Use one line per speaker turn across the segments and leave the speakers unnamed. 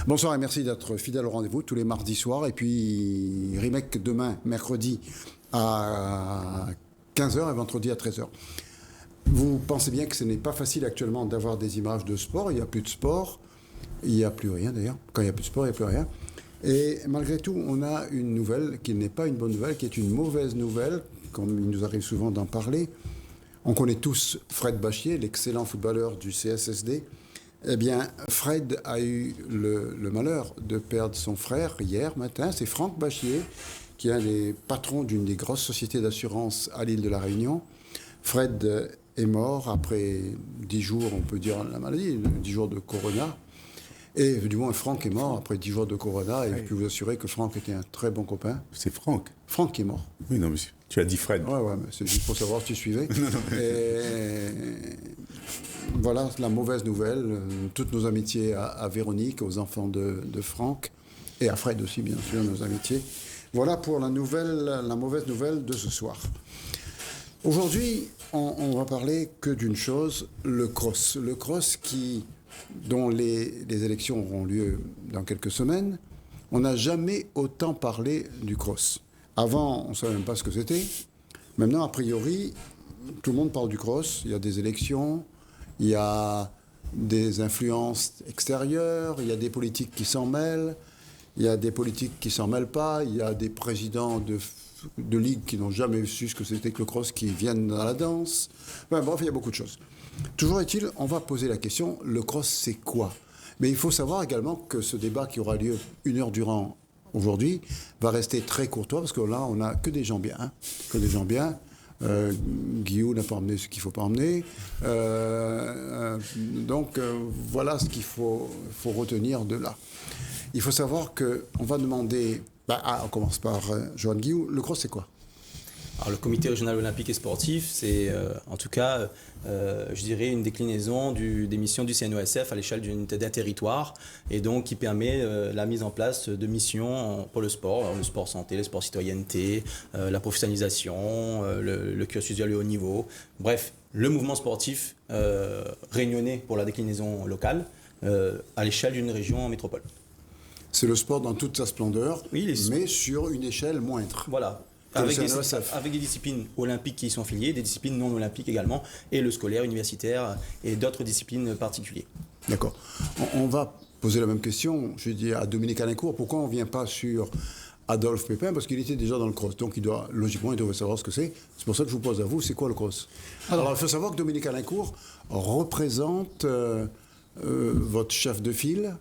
Bonsoir et merci d'être fidèle au rendez-vous tous les mardis soirs. Et puis, remake demain, mercredi à 15h et vendredi à 13h. Vous pensez bien que ce n'est pas facile actuellement d'avoir des images de sport. Il n'y a plus de sport. Il n'y a plus rien d'ailleurs. Quand il n'y a plus de sport, il n'y a plus rien. Et malgré tout, on a une nouvelle qui n'est pas une bonne nouvelle, qui est une mauvaise nouvelle, comme il nous arrive souvent d'en parler. On connaît tous Fred Bachier, l'excellent footballeur du CSSD. Eh bien, Fred a eu le malheur de perdre son frère hier matin. C'est Franck Bachier, qui est un des patrons d'une des grosses sociétés d'assurance à l'île de la Réunion. Fred est mort après 10 jours, on peut dire, la maladie, 10 jours de corona. Et du moins, Franck est mort après 10 jours de corona. Et je peux vous assurer que Franck était un très bon copain.
C'est Franck.
Franck qui est mort.
Oui, non, monsieur. Tu as dit Fred.
Ouais, mais c'est juste pour savoir si tu suivais.
Non.
Et voilà la mauvaise nouvelle. Toutes nos amitiés à Véronique, aux enfants de Franck, et à Fred aussi, bien sûr, nos amitiés. Voilà pour la mauvaise nouvelle de ce soir. Aujourd'hui, on va parler que d'une chose, le cross. Le cross dont les élections auront lieu dans quelques semaines. On n'a jamais autant parlé du cross. Avant, on ne savait même pas ce que c'était. Maintenant, a priori, tout le monde parle du cross. Il y a des élections, il y a des influences extérieures, il y a des politiques qui s'en mêlent, il y a des politiques qui ne s'en mêlent pas, il y a des présidents de ligues qui n'ont jamais su ce que c'était que le cross, qui viennent dans la danse. Enfin, bref, il y a beaucoup de choses. Toujours est-il, on va poser la question, le cross, c'est quoi ? Mais il faut savoir également que ce débat qui aura lieu 1 heure durant aujourd'hui va rester très courtois, parce que là, on n'a que des gens bien. Que des gens bien. Guillaume n'a pas emmené ce qu'il ne faut pas emmener. Donc, voilà ce qu'il faut retenir de là. Il faut savoir qu'on va demander... on commence par Johan Guillaume. Le cross, c'est quoi ?
Alors, le comité régional olympique et sportif, c'est en tout cas, je dirais, une déclinaison des missions du CNOSF à l'échelle d'une unité d'un territoire, et donc qui permet la mise en place de missions pour le sport santé, le sport citoyenneté, la professionnalisation, le cursus du haut niveau. Bref, le mouvement sportif réunionnais pour la déclinaison locale à l'échelle d'une région métropole. C'est
le sport dans toute sa splendeur, oui, mais sur une échelle moindre.
Voilà. Avec des disciplines olympiques qui y sont affiliées, des disciplines non olympiques également, et le scolaire, universitaire et d'autres disciplines particulières.
D'accord. On va poser la même question, je dis à Dominique Alincourt, pourquoi on ne vient pas sur Adolphe Pépin, parce qu'il était déjà dans le cross, donc logiquement il devrait savoir ce que c'est. C'est pour ça que je vous pose à vous, c'est quoi le cross ? Alors il faut savoir que Dominique Alincourt représente votre chef de file,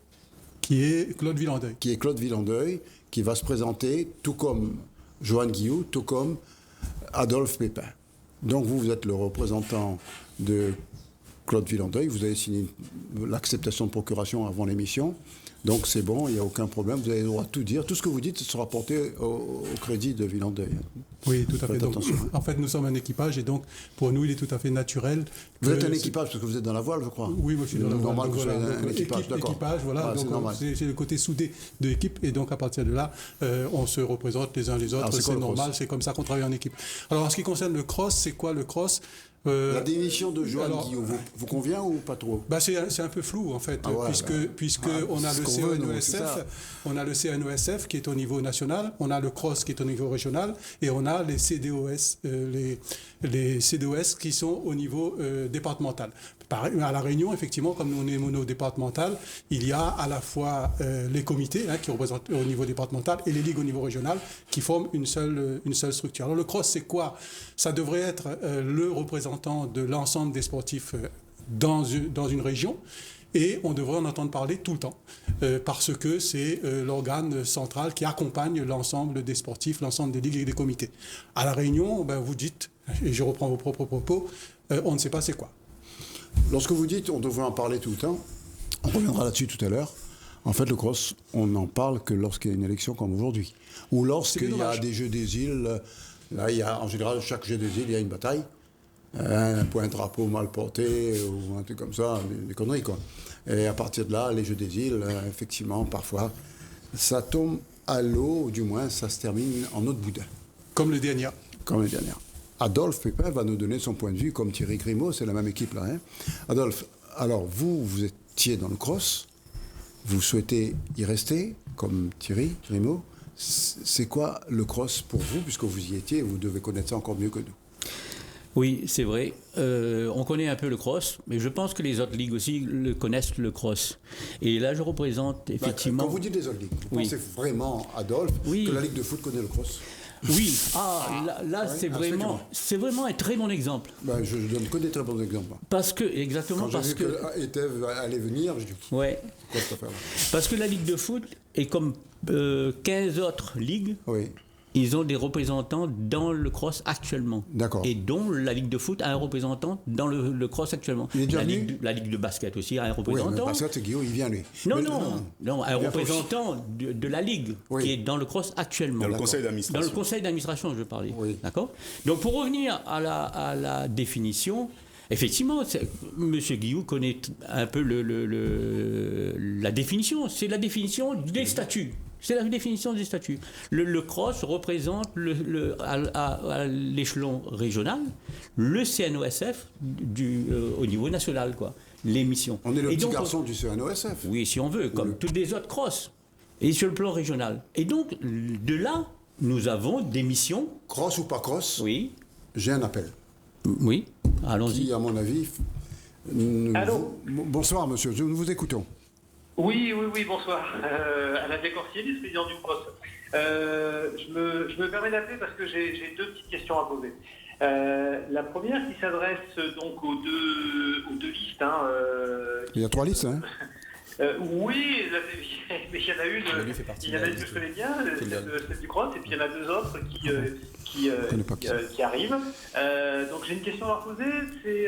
qui est Claude
Villandeuil, qui va se présenter tout comme Johan Guillaume, tout comme Adolphe Pépin. Donc vous êtes le représentant de Claude Villandeuil, vous avez signé l'acceptation de procuration avant l'émission, donc c'est bon, il n'y a aucun problème, vous avez le droit de tout dire, tout ce que vous dites sera porté au crédit de Villandeuil.
Oui, tout à fait. Donc, en fait, nous sommes un équipage et donc pour nous, il est tout à fait naturel.
Vous êtes un équipage parce que vous êtes dans la voile, je crois.
Oui, moi je suis dans la voile.
Normal que vous soyez un équipage, d'accord.
Voilà, donc c'est le côté soudé de l'équipe et donc à partir de là, on se représente les uns les autres, c'est normal, c'est comme ça qu'on travaille en équipe. Alors en ce qui concerne le cross, c'est quoi le cross ?
La démission de Johan Guillaume vous convient ou pas trop ?
C'est un peu flou en fait, puisque on a le CNOSF qui est au niveau national, on a le cross qui est au niveau régional et on a les CDOS, les CDOS qui sont au niveau départemental. À La Réunion, effectivement, comme nous on est monodépartemental, il y a à la fois les comités qui représentent au niveau départemental et les ligues au niveau régional qui forment une seule structure. Alors le cross, c'est quoi ? Ça devrait être le représentant de l'ensemble des sportifs dans une région. Et on devrait en entendre parler tout le temps, parce que c'est l'organe central qui accompagne l'ensemble des sportifs, l'ensemble des ligues et des comités. À La Réunion, vous dites, et je reprends vos propres propos, on ne sait pas c'est quoi.
Lorsque vous dites on devrait en parler tout le temps, on reviendra là-dessus tout à l'heure. En fait, le cross, on n'en parle que lorsqu'il y a une élection comme aujourd'hui. Ou lorsqu'il y a des Jeux des îles. Là, il y a, en général, chaque Jeux des îles, il y a une bataille. Un point de drapeau mal porté, ou un truc comme ça, des conneries, quoi. Et à partir de là, les Jeux des îles, effectivement, parfois, ça tombe à l'eau, ou du moins, ça se termine en eau de boudin.
Comme le dernier.
Adolphe Pépin va nous donner son point de vue, comme Thierry Grimaud, c'est la même équipe là. Adolphe, alors vous étiez dans le cross, vous souhaitez y rester, comme Thierry Grimaud. C'est quoi le cross pour vous, puisque vous y étiez, vous devez connaître ça encore mieux que nous?
Oui, c'est vrai. On connaît un peu le cross, mais je pense que les autres ligues aussi connaissent le cross. Et là, je représente effectivement...
Quand vous dites les autres ligues, vous pensez vraiment, Adolphe, que la Ligue de foot connaît le cross?
Oui, là c'est vraiment un très bon exemple.
Je donne que des très bons exemples.
Parce que, exactement,
quand j'ai vu que Eteve allait venir, je dis, quoi cette affaire-là?
Parce que la Ligue de foot est comme 15 autres ligues.
Oui.
Ils ont des représentants dans le cross actuellement.
D'accord.
Et dont la Ligue de foot a un représentant dans le cross actuellement.
Il est déjà
la Ligue de basket aussi a un représentant.
Oui, mais basket, c'est Guillaume, il vient lui.
Non, un représentant de la Ligue qui est dans le cross actuellement.
Dans le conseil d'administration.
Dans le conseil d'administration, je parlais.
Oui.
D'accord. Donc pour revenir à la définition, effectivement, M. Guillou connaît un peu la définition. C'est la définition des statuts. C'est la définition des statuts. Le cross représente à l'échelon régional le CNOSF au niveau national, quoi. Les missions.
On est le petit garçon du CNOSF.
Oui, si on veut, comme toutes les autres cross. Et sur le plan régional. Et donc, de là, nous avons des missions.
Cross ou pas cross?
Oui.
J'ai un appel.
Oui, allons-y.
Qui, à mon avis...
Allô?
Bonsoir, monsieur. Nous vous écoutons.
Oui, bonsoir. Alain Descorsier, vice-président du CROSS. Je me permets d'appeler parce que j'ai deux petites questions à poser. La première qui s'adresse donc aux deux listes.
Il y a 3 listes, hein?
Oui, mais il y en a une que je connais bien, celle du CROSS, et puis il y en a 2 autres qui arrivent. Donc j'ai une question à leur poser, c'est...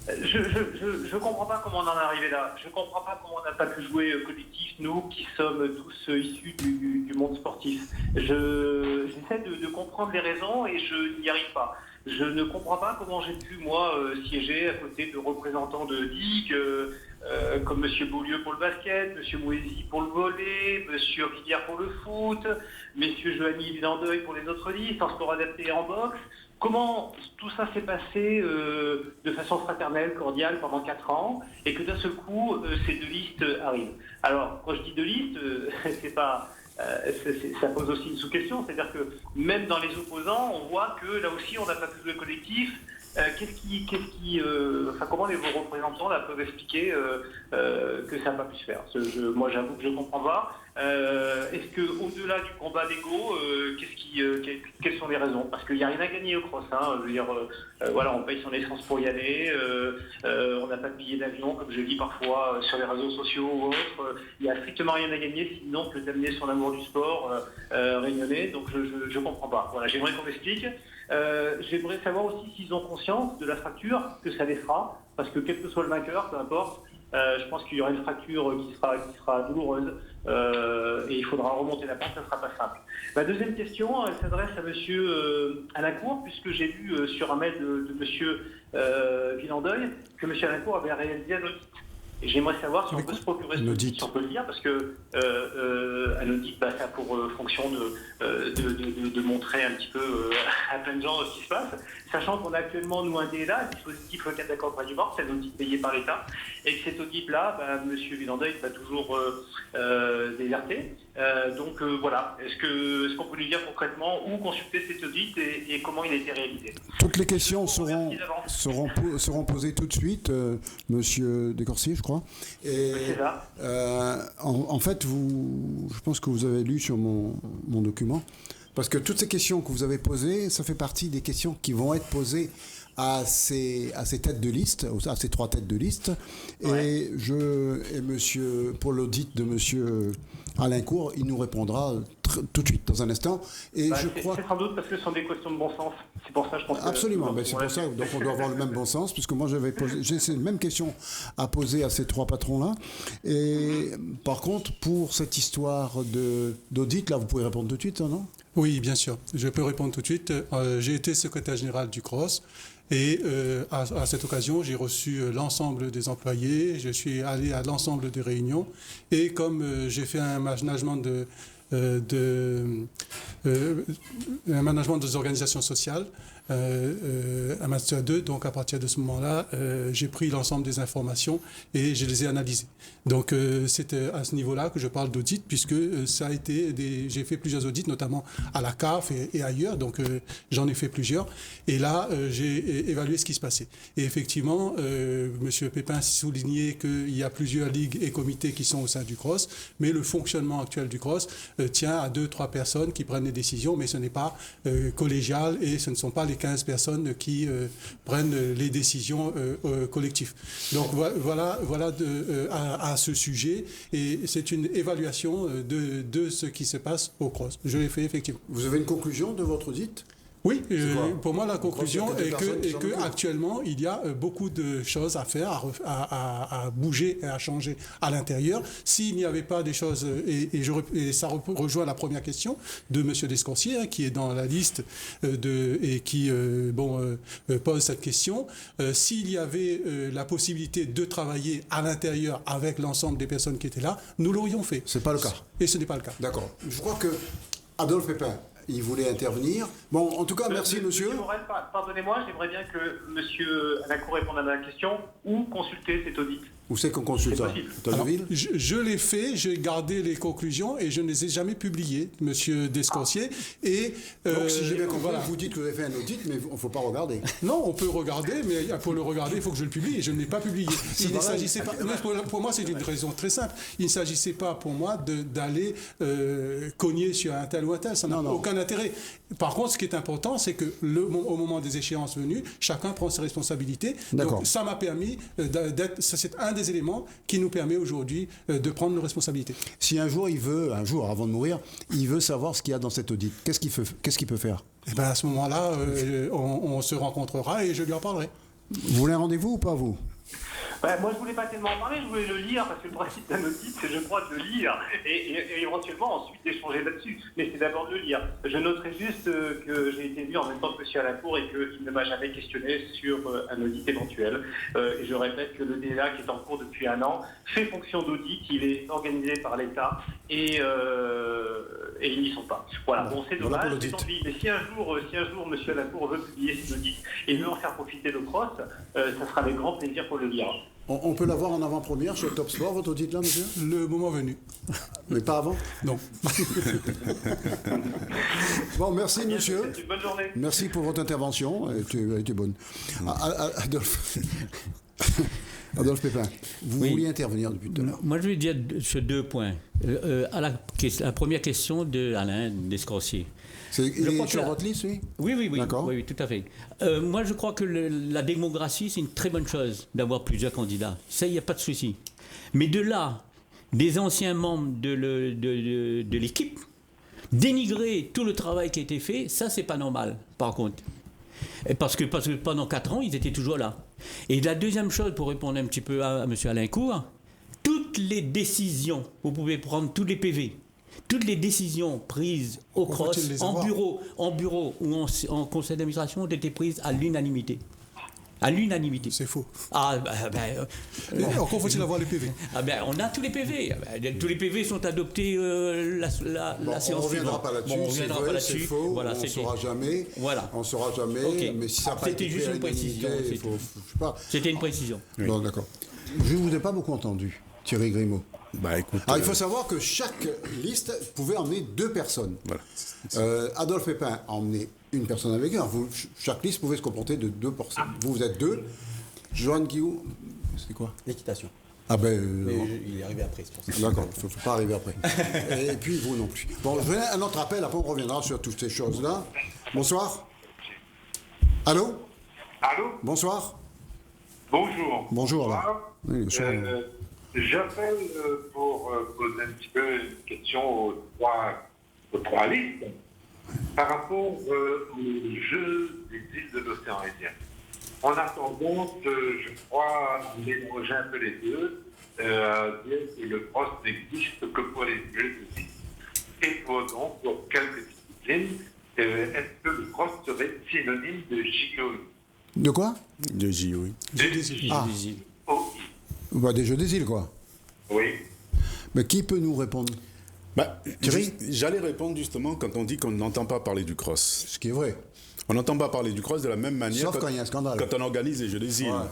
Je comprends pas comment on en est arrivé là. Je comprends pas comment on n'a pas pu jouer collectif, nous qui sommes tous issus du monde sportif. J'essaie de comprendre les raisons et je n'y arrive pas. Je ne comprends pas comment j'ai pu, moi, siéger à côté de représentants de ligues comme M. Beaulieu pour le basket, M. Mouézy pour le volley, M. Rivière pour le foot, M. Joanny Villandeuil pour les autres listes, en sport adapté et en boxe. Comment tout ça s'est passé de façon fraternelle, cordiale pendant 4 ans et que d'un seul coup, ces 2 listes arrivent. Alors, quand je dis 2 listes, c'est pas, ça pose aussi une sous-question, c'est-à-dire que même dans les opposants, on voit que là aussi, on n'a pas pu jouer collectif. Comment vos représentants là, peuvent expliquer que ça n'a pas pu se faire? Moi, j'avoue que je ne comprends pas. Est-ce qu'au-delà du combat d'ego, quelles sont les raisons? Parce qu'il n'y a rien à gagner au cross. Hein. Je veux dire, on paye son essence pour y aller. On n'a pas de billet d'avion, comme je lis parfois sur les réseaux sociaux ou autres. Il n'y a strictement rien à gagner, sinon que d'amener son amour du sport rayonner. Donc, je ne comprends pas. Voilà, j'aimerais qu'on m'explique. J'aimerais savoir aussi s'ils ont conscience de la fracture que ça les fera, parce que quel que soit le vainqueur, peu importe, je pense qu'il y aura une fracture qui sera douloureuse et il faudra remonter la pente, ça ne sera pas simple. Ma deuxième question, elle s'adresse à M. Alincourt, puisque j'ai lu sur un mail de M. Villandeuil que M. Alincourt avait réalisé un audit. Et j'aimerais savoir si on peut se procurer ce audit, si on peut le dire, parce que un audit, ça a pour fonction de montrer un petit peu à plein de gens ce qui se passe, sachant qu'on a actuellement, nous, un DLA, un dispositif cadre d'accompagnement, c'est un audit payé par l'État, et que cet audit-là, M. Villandeuil va toujours déserter. Donc voilà, est-ce qu'on peut lui dire concrètement où consulter cet audit et comment il a été réalisé?
Toutes les questions seront posées tout de suite, Monsieur Descorsier, je crois. Et,
c'est ça.
En fait, je pense que vous avez lu sur mon document, parce que toutes ces questions que vous avez posées, ça fait partie des questions qui vont être posées à ces têtes de liste, à ces 3 têtes de liste. Ouais. Pour l'audit de monsieur Alincourt, il nous répondra tout de suite, dans un instant. Et
c'est sans doute parce que ce sont des questions de bon sens. C'est pour ça, je pense.
Absolument, c'est pour ça. Donc on doit avoir le même bon sens, puisque moi j'ai ces mêmes questions à poser à ces 3 patrons-là. Et par contre, pour cette histoire d'audit, là, vous pouvez répondre tout de suite, non?
Oui, bien sûr. Je peux répondre tout de suite. J'ai été secrétaire général du CROSS. Et à cette occasion, j'ai reçu l'ensemble des employés, je suis allé à l'ensemble des réunions. Et comme j'ai fait un management des organisations sociales, un Master 2. Donc à partir de ce moment-là, j'ai pris l'ensemble des informations et je les ai analysées. Donc c'est à ce niveau-là que je parle d'audit, puisque ça a été j'ai fait plusieurs audits, notamment à la CAF et ailleurs. Donc j'en ai fait plusieurs. Et là, j'ai évalué ce qui se passait. Et effectivement, M. Pépin soulignait qu'il y a plusieurs ligues et comités qui sont au sein du CROSS, mais le fonctionnement actuel du CROSS tient à 2-3 personnes qui prennent les décisions, mais ce n'est pas collégial et ce ne sont pas les 15 personnes qui prennent les décisions collectives. Donc voilà à ce sujet, et c'est une évaluation de ce qui se passe au CROSS. Je l'ai fait effectivement.
Vous avez une conclusion de votre audit ?
Oui, pour moi la conclusion est que actuellement il y a beaucoup de choses à faire, à bouger et à changer à l'intérieur. S'il n'y avait pas des choses, et ça rejoint la première question de M. Desconciers, qui est dans la liste et qui pose cette question, s'il y avait la possibilité de travailler à l'intérieur avec l'ensemble des personnes qui étaient là, nous l'aurions fait.
C'est pas le cas.
Et ce n'est pas le cas.
D'accord. Je crois que Adolphe Pépin, il voulait intervenir. Bon, en tout cas, merci, monsieur.
Monsieur Morel, pardonnez-moi, j'aimerais bien que monsieur Alincourt réponde à ma question. Où consulter cet audit ?
Où c'est qu'on consulte ça ?
Je l'ai fait, j'ai gardé les conclusions et je ne les ai jamais publiées, monsieur Desconciers. Et
donc, si j'ai bien compris, vous dites que vous avez fait un audit, mais il ne faut pas regarder.
Non, on peut regarder, mais pour le regarder, il faut que je le publie, et je ne l'ai pas publié. Il ne s'agissait pas. Pour moi, c'est une raison très simple. Il ne s'agissait pas pour moi d'aller cogner sur un tel ou un tel. Ça n'a aucun intérêt. Par contre, ce qui est important, c'est que au moment des échéances venues, chacun prend ses responsabilités. Donc, ça m'a permis d'être. C'est un des éléments qui nous permet aujourd'hui de prendre nos responsabilités.
Si un jour, avant de mourir, il veut savoir ce qu'il y a dans cet audit, qu'est-ce qu'il peut faire ?
Et à ce moment-là, on se rencontrera et je lui en parlerai.
Vous voulez un rendez-vous ou pas, vous ?
Moi, je ne voulais pas tellement en parler, je voulais le lire, parce que le principe d'un audit, c'est, je crois, de le lire et éventuellement ensuite d'échanger là-dessus. Mais c'est d'abord de le lire. Je noterai juste que j'ai été vu en même temps que M. Alincourt et qu'il ne m'a jamais questionné sur un audit éventuel. Et je répète que le DEA, qui est en cours depuis 1 an, fait fonction d'audit, il est organisé par l'État et ils n'y sont pas. Voilà, bon, c'est dommage, mais tant pis. Mais si un jour M. Alincourt veut publier cet audit et veut en faire profiter de CROSS, ça sera avec grand plaisir pour le lire.
On peut l'avoir en avant-première sur Top Sport, votre audit là, monsieur ?
Le moment venu.
Mais pas avant ?
Non.
Bon, merci, monsieur.
Une bonne journée.
Merci pour votre intervention. Elle était bonne. Adolphe Pépin, vous vouliez intervenir depuis tout à l'heure.
Moi, je vais dire sur 2 points. À la première question d'Alain Desconciers.
Il est sur votre liste, oui ?
Oui.
D'accord.
Oui, tout à fait. Moi, je crois que la démographie, c'est une très bonne chose d'avoir plusieurs candidats. Ça, il n'y a pas de souci. Mais de là, des anciens membres de l'équipe, dénigrer tout le travail qui a été fait, ça, c'est pas normal, par contre. Parce que pendant 4 ans, ils étaient toujours là. Et la deuxième chose, pour répondre un petit peu à M. Alincourt, toutes les décisions, vous pouvez prendre tous les PV, toutes les décisions prises au CROSS, en bureau ou en conseil d'administration, ont été prises à l'unanimité. À l'unanimité.
C'est faux.
Encore
faut-il avoir les PV.
On a tous les PV. Tous les PV sont adoptés la séance.
On ne reviendra pas là-dessus.
On reviendra pas là-dessus.
C'est faux.
Voilà,
on ne saura jamais.
Voilà.
On ne saura jamais.
Okay.
Mais si ça n'a pas été
juste une précision. C'était une précision.
Oui. Bon, d'accord. Je ne vous ai pas beaucoup entendu, Thierry Grimaud. Il faut savoir que chaque liste pouvait emmener 2 personnes. Voilà. Adolphe Pépin a emmené une personne avec eux. Chaque liste pouvait se comporter de 2 personnes. Vous êtes 2. Joanne Guillou, c'est quoi ?
L'équitation.
Mais
il est arrivé après, c'est pour ça.
D'accord, il ne faut pas arriver après. Et puis vous non plus. Bon, je vais un autre appel, après on reviendra sur toutes ces choses-là. Bonsoir. Allô ?
Allô ?
Bonsoir.
Bonjour.
Bonjour, là. Oui, bonsoir.
J'appelle pour poser un petit peu une question aux 3 listes par rapport au jeu des îles de l'océan Indien. En attendant, je crois, mélanger un peu les deux, dire que le CROSS n'existe que pour les jeux de îles. Et donc, pour quelques disciplines, est-ce que le CROSS serait synonyme de JOI ?
De quoi ?
De JOI.
Des jeux des îles, quoi.
Oui.
Mais qui peut nous répondre ?
J'allais répondre justement quand on dit qu'on n'entend pas parler du CROSS.
Ce qui est vrai.
On n'entend pas parler du cross de la même manière.
Sauf quand il y a un scandale.
Quand on organise les Jeux des îles. Ouais.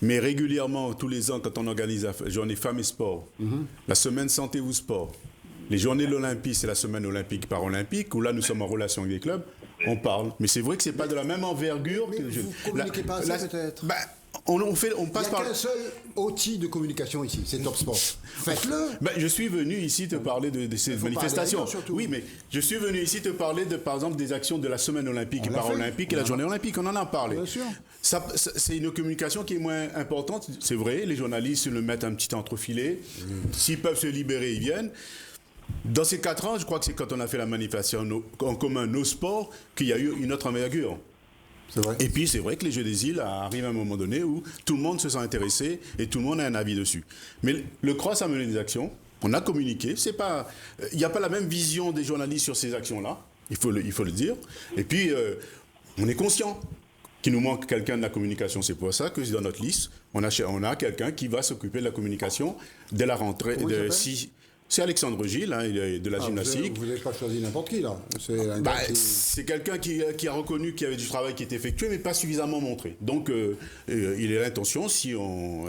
Mais régulièrement, tous les ans, quand on organise la journée femmes et sport, la semaine santé ou sport, les journées de l'Olympie, c'est la semaine olympique paralympique, où là, nous sommes en relation avec des clubs, on parle. Mais c'est vrai que ce n'est pas de la même envergure
mais
que...
Vous ne communiquez pas assez, peut-être
on passe par...
Il n'y a qu'un seul outil de communication ici, c'est Top Sport. Faites-le.
Je suis venu ici te parler de ces manifestations. Oui, mais je suis venu ici te parler, par exemple, des actions de la semaine olympique et paralympique et la journée olympique. On en a parlé.
Bien sûr.
C'est une communication qui est moins importante. C'est vrai, les journalistes le mettent un petit entrefilet. S'ils peuvent se libérer, ils viennent. Dans ces 4 ans, je crois que c'est quand on a fait la manifestation en commun nos sports qu'il y a eu une autre envergure.
Vrai.
Et puis c'est vrai que les Jeux des îles arrivent à un moment donné où tout le monde se sent intéressé et tout le monde a un avis dessus. Mais le cross a mené des actions, on a communiqué, il n'y a pas la même vision des journalistes sur ces actions-là, il faut le dire. Et puis on est conscient qu'il nous manque quelqu'un de la communication. C'est pour ça que dans notre liste, on a quelqu'un qui va s'occuper de la communication dès la rentrée. C'est Alexandre Gilles, il est de la gymnastique.
Vous n'avez pas choisi n'importe qui, là.
C'est quelqu'un qui a reconnu qu'il y avait du travail qui était effectué, mais pas suffisamment montré. Donc, il est l'intention, si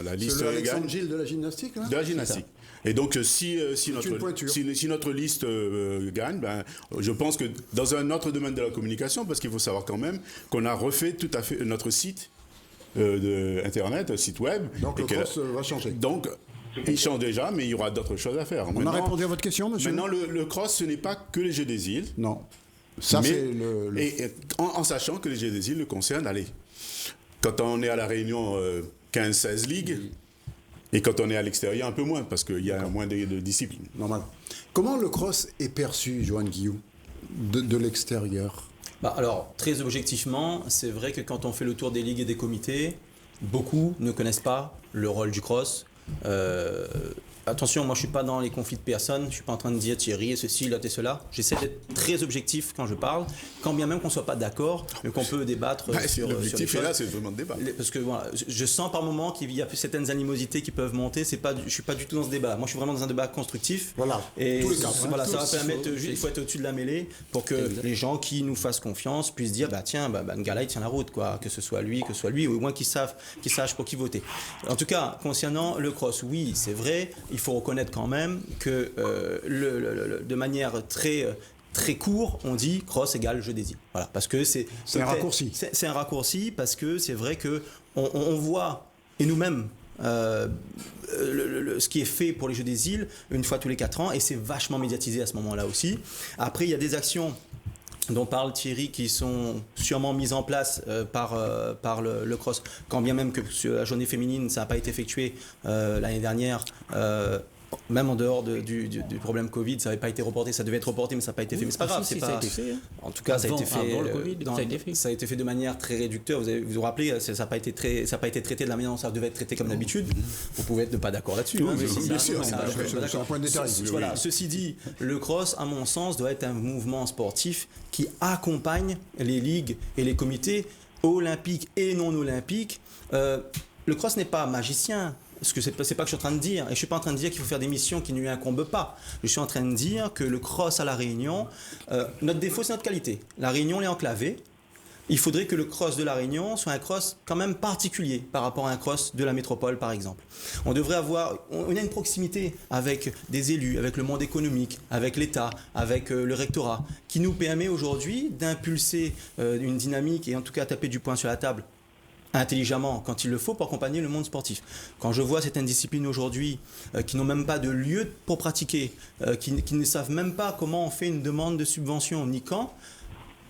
la liste gagne...
C'est Alexandre Gilles de la gymnastique, là ?
De la gymnastique. Et donc, si notre liste gagne, je pense que dans un autre domaine de la communication, parce qu'il faut savoir quand même qu'on a refait tout à fait notre site Internet, site web.
Donc, le cross va changer.
Donc, il change déjà, mais il y aura d'autres choses à faire.
On a répondu à votre question, monsieur ?
Maintenant, le cross, ce n'est pas que les Jeux des îles.
Non. Ça, c'est
Et en sachant que les Jeux des îles le concernent, quand on est à La Réunion, 15-16 ligues, et quand on est à l'extérieur, un peu moins, parce qu'il y a moins de disciplines.
Normal. Comment le cross est perçu, Johan Guillou, de l'extérieur ?
Alors, très objectivement, c'est vrai que quand on fait le tour des ligues et des comités, beaucoup ne connaissent pas le rôle du cross. Attention, moi je suis pas dans les conflits de personnes, je suis pas en train de dire Thierry et ceci, l'autre et cela. J'essaie d'être très objectif quand je parle, quand bien même qu'on soit pas d'accord, mais qu'on peut débattre sur
l'objectif
sur
est là, c'est vraiment de débat.
Parce que voilà, je sens par moments qu'il y a certaines animosités qui peuvent monter. Je suis pas du tout dans ce débat. Moi, je suis vraiment dans un débat constructif.
Voilà.
Et
tous les cas.
Voilà, ça va permettre. Il faut être au-dessus de la mêlée pour que les gens qui nous fassent confiance puissent dire, tiens, Ngala il tient la route, quoi. Que ce soit lui, ou au moins qu'ils sachent pour qui voter. En tout cas, concernant le cross, oui, c'est vrai. Il faut reconnaître quand même que de manière très court, on dit cross égale jeu des îles. Voilà, parce que c'est
un raccourci.
C'est un raccourci parce que c'est vrai que on voit, et nous-mêmes, ce qui est fait pour les Jeux des îles une fois tous les 4 ans, et c'est vachement médiatisé à ce moment-là aussi. Après, il y a des actions dont parle Thierry qui sont sûrement mises en place par le cross, quand bien même que sur la journée féminine ça n'a pas été effectué l'année dernière, même en dehors du problème Covid, ça n'avait pas été reporté, ça devait être reporté mais ça n'a pas été fait, mais c'est pas grave,
ça a été fait.
En tout cas, ça a été fait
avant le Covid,
ça a été fait de manière très réducteur. Vous vous rappelez, ça n'a pas été traité de la manière dont ça devait être traité comme d'habitude. Vous pouvez être pas d'accord là-dessus.
Oui, bien sûr, c'est un point de détail.
Voilà. Ceci dit, le cross, à mon sens, doit être un mouvement sportif qui accompagne les ligues et les comités olympiques et non olympiques. Le cross n'est pas magicien. Parce que c'est pas que je suis en train de dire, et je suis pas en train de dire qu'il faut faire des missions qui ne lui incombent pas. Je suis en train de dire que le cross à La Réunion, notre défaut c'est notre qualité. La Réunion est enclavée. Il faudrait que le cross de La Réunion soit un cross quand même particulier par rapport à un cross de la métropole par exemple. On a une proximité avec des élus, avec le monde économique, avec l'État, avec le rectorat, qui nous permet aujourd'hui d'impulser une dynamique et en tout cas taper du poing sur la table intelligemment quand il le faut pour accompagner le monde sportif. Quand je vois certaines disciplines aujourd'hui qui n'ont même pas de lieu pour pratiquer, qui ne savent même pas comment on fait une demande de subvention ni quand,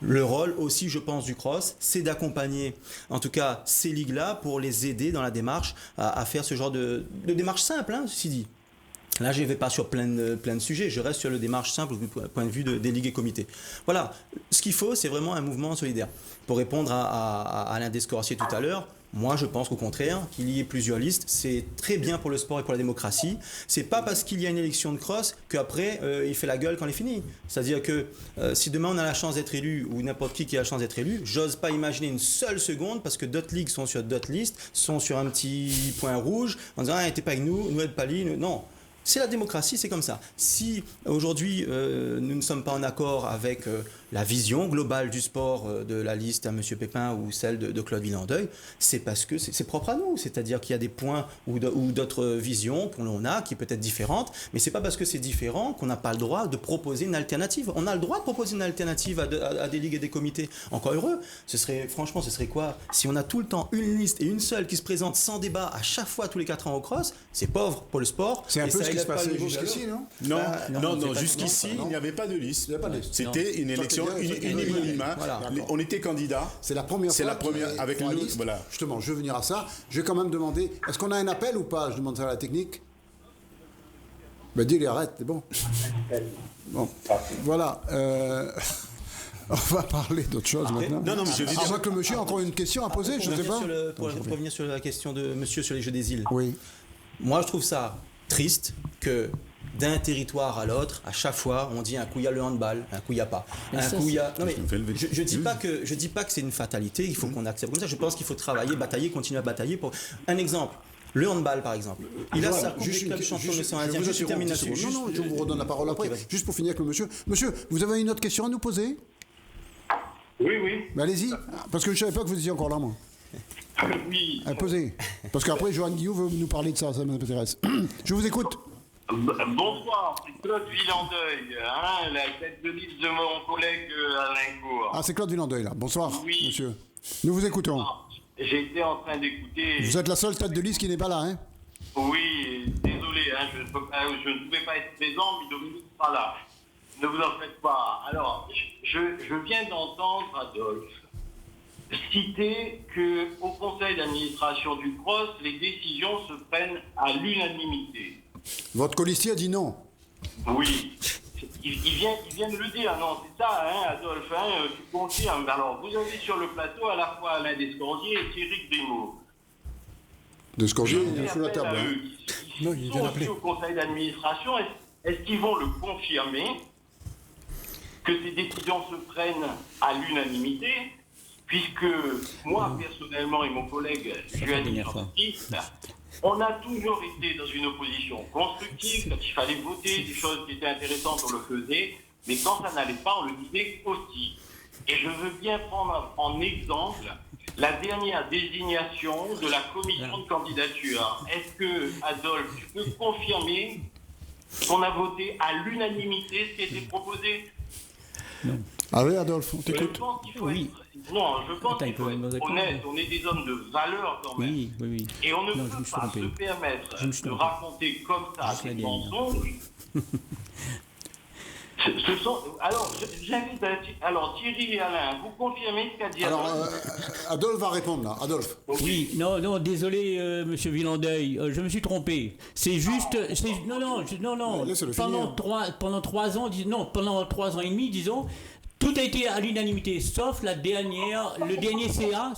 le rôle aussi, je pense, du cross, c'est d'accompagner en tout cas ces ligues-là pour les aider dans la démarche à faire ce genre de démarche simple, ceci dit. Là, je ne vais pas sur plein de sujets, je reste sur le démarche simple du point de vue des ligues et comités. Voilà, ce qu'il faut, c'est vraiment un mouvement solidaire. Pour répondre à Alain Descorsier tout à l'heure, moi je pense qu'au contraire, qu'il y ait plusieurs listes, c'est très bien pour le sport et pour la démocratie. C'est pas parce qu'il y a une élection de cross qu'après il fait la gueule quand elle est finie. C'est-à-dire que si demain on a la chance d'être élu, ou n'importe qui a la chance d'être élu, j'ose pas imaginer une seule seconde, parce que d'autres ligues sont sur d'autres listes, sont sur un petit point rouge, en disant t'es pas avec nous êtes pas libre, non. C'est la démocratie, c'est comme ça. Si aujourd'hui nous ne sommes pas en accord avec la vision globale du sport de la liste à M. Pépin ou celle de Claude Villandeuil, c'est parce que c'est propre à nous. C'est-à-dire qu'il y a des points ou d'autres visions qu'on a qui peut être différentes, mais c'est pas parce que c'est différent qu'on n'a pas le droit de proposer une alternative. On a le droit de proposer une alternative à des ligues et des comités. Encore heureux. Ce serait quoi si on a tout le temps une liste et une seule qui se présente sans débat à chaque fois tous les 4 ans au cross? C'est pauvre pour le sport.
C'est un peu ce qui se passait jusqu'ici, non?
Non, jusqu'ici, il n'y avait pas de liste. C'était une élection unanime. On était candidats.
C'est la première fois.
Avec une liste. Voilà.
Justement, je vais venir à ça. Je vais quand même demander, est-ce qu'on a un appel ou pas? Je demande ça à la technique. Ben dis-lui, arrête, c'est bon. Bon, voilà. On va parler d'autre chose maintenant.
Non, mais je dis
avant que le monsieur ait encore une question à poser, je ne sais pas.
Pour revenir sur la question de monsieur sur les Jeux des îles.
Oui.
Moi, je trouve ça triste que d'un territoire à l'autre, à chaque fois, on dit un coup il y a le handball, un coup il n'y a pas. Un coup il y a. Non mais je dis pas que c'est une fatalité. Il faut qu'on accepte comme ça. Je pense qu'il faut travailler, batailler, continuer à batailler pour. Un exemple. Le handball, par exemple. Il a sa coupe des clubs champions de l'océan Indien. Je termine là-dessus.
Non, je vous redonne la parole après. Juste pour finir avec le monsieur. Monsieur, vous avez une autre question à nous poser?
Oui.
Mais allez-y, parce que je ne savais pas que vous étiez encore là, moi.
Oui.
Posez. Parce qu'après, Johan Guillou veut nous parler de ça m'intéresse. Je vous écoute.
Bonsoir, c'est Claude Villandeuil, la tête de liste de mon collègue Alain Cour.
Ah, c'est Claude Villandeuil, là. Bonsoir,
oui.
Monsieur. Nous vous écoutons.
J'étais en train d'écouter...
Vous êtes la seule tête de liste qui n'est pas là, hein?
Oui, désolé, je ne pouvais pas être présent, mais Dominique n'est pas là. Ne vous en faites pas. Alors, je viens d'entendre Adolphe citer qu'au conseil d'administration du CROSS, les décisions se prennent à l'unanimité.
Votre colistier a dit non.
Oui. Il vient de le dire, non, c'est ça, Adolphe, tu confirmes. Alors, vous avez sur le plateau à la fois Alain Descordier et Thierry Grimaud.
Descordier, il est sous la table.
Non, il vient d'appeler.
Au conseil d'administration, est-ce qu'ils vont le confirmer que ces décisions se prennent à l'unanimité, puisque moi, personnellement, et mon collègue Juan Jean-Baptiste, on a toujours été dans une opposition constructive. Quand il fallait voter des choses qui étaient intéressantes, on le faisait, mais quand ça n'allait pas, on le disait aussi. Et je veux bien prendre en exemple la dernière désignation de la commission de candidature. Est-ce que, Adolphe, tu peux confirmer qu'on a voté à l'unanimité ce qui était proposé?
Non. Ah oui, Adolphe, on t'écoute.
Je pense qu'il faut être honnête. On est des hommes de valeur quand même.
Oui.
Et on ne peut pas se permettre de raconter comme ça des mensonges. Alors, Thierry et Alain, vous confirmez ce qu'a dit Adolphe?
Alors, Adolphe va répondre là. Adolphe.
Oui, non, désolé, monsieur Villandeuil, je me suis trompé. C'est juste. Non. Pendant 3 ans, pendant 3 ans et demi, disons. Tout a été à l'unanimité, sauf le dernier CA,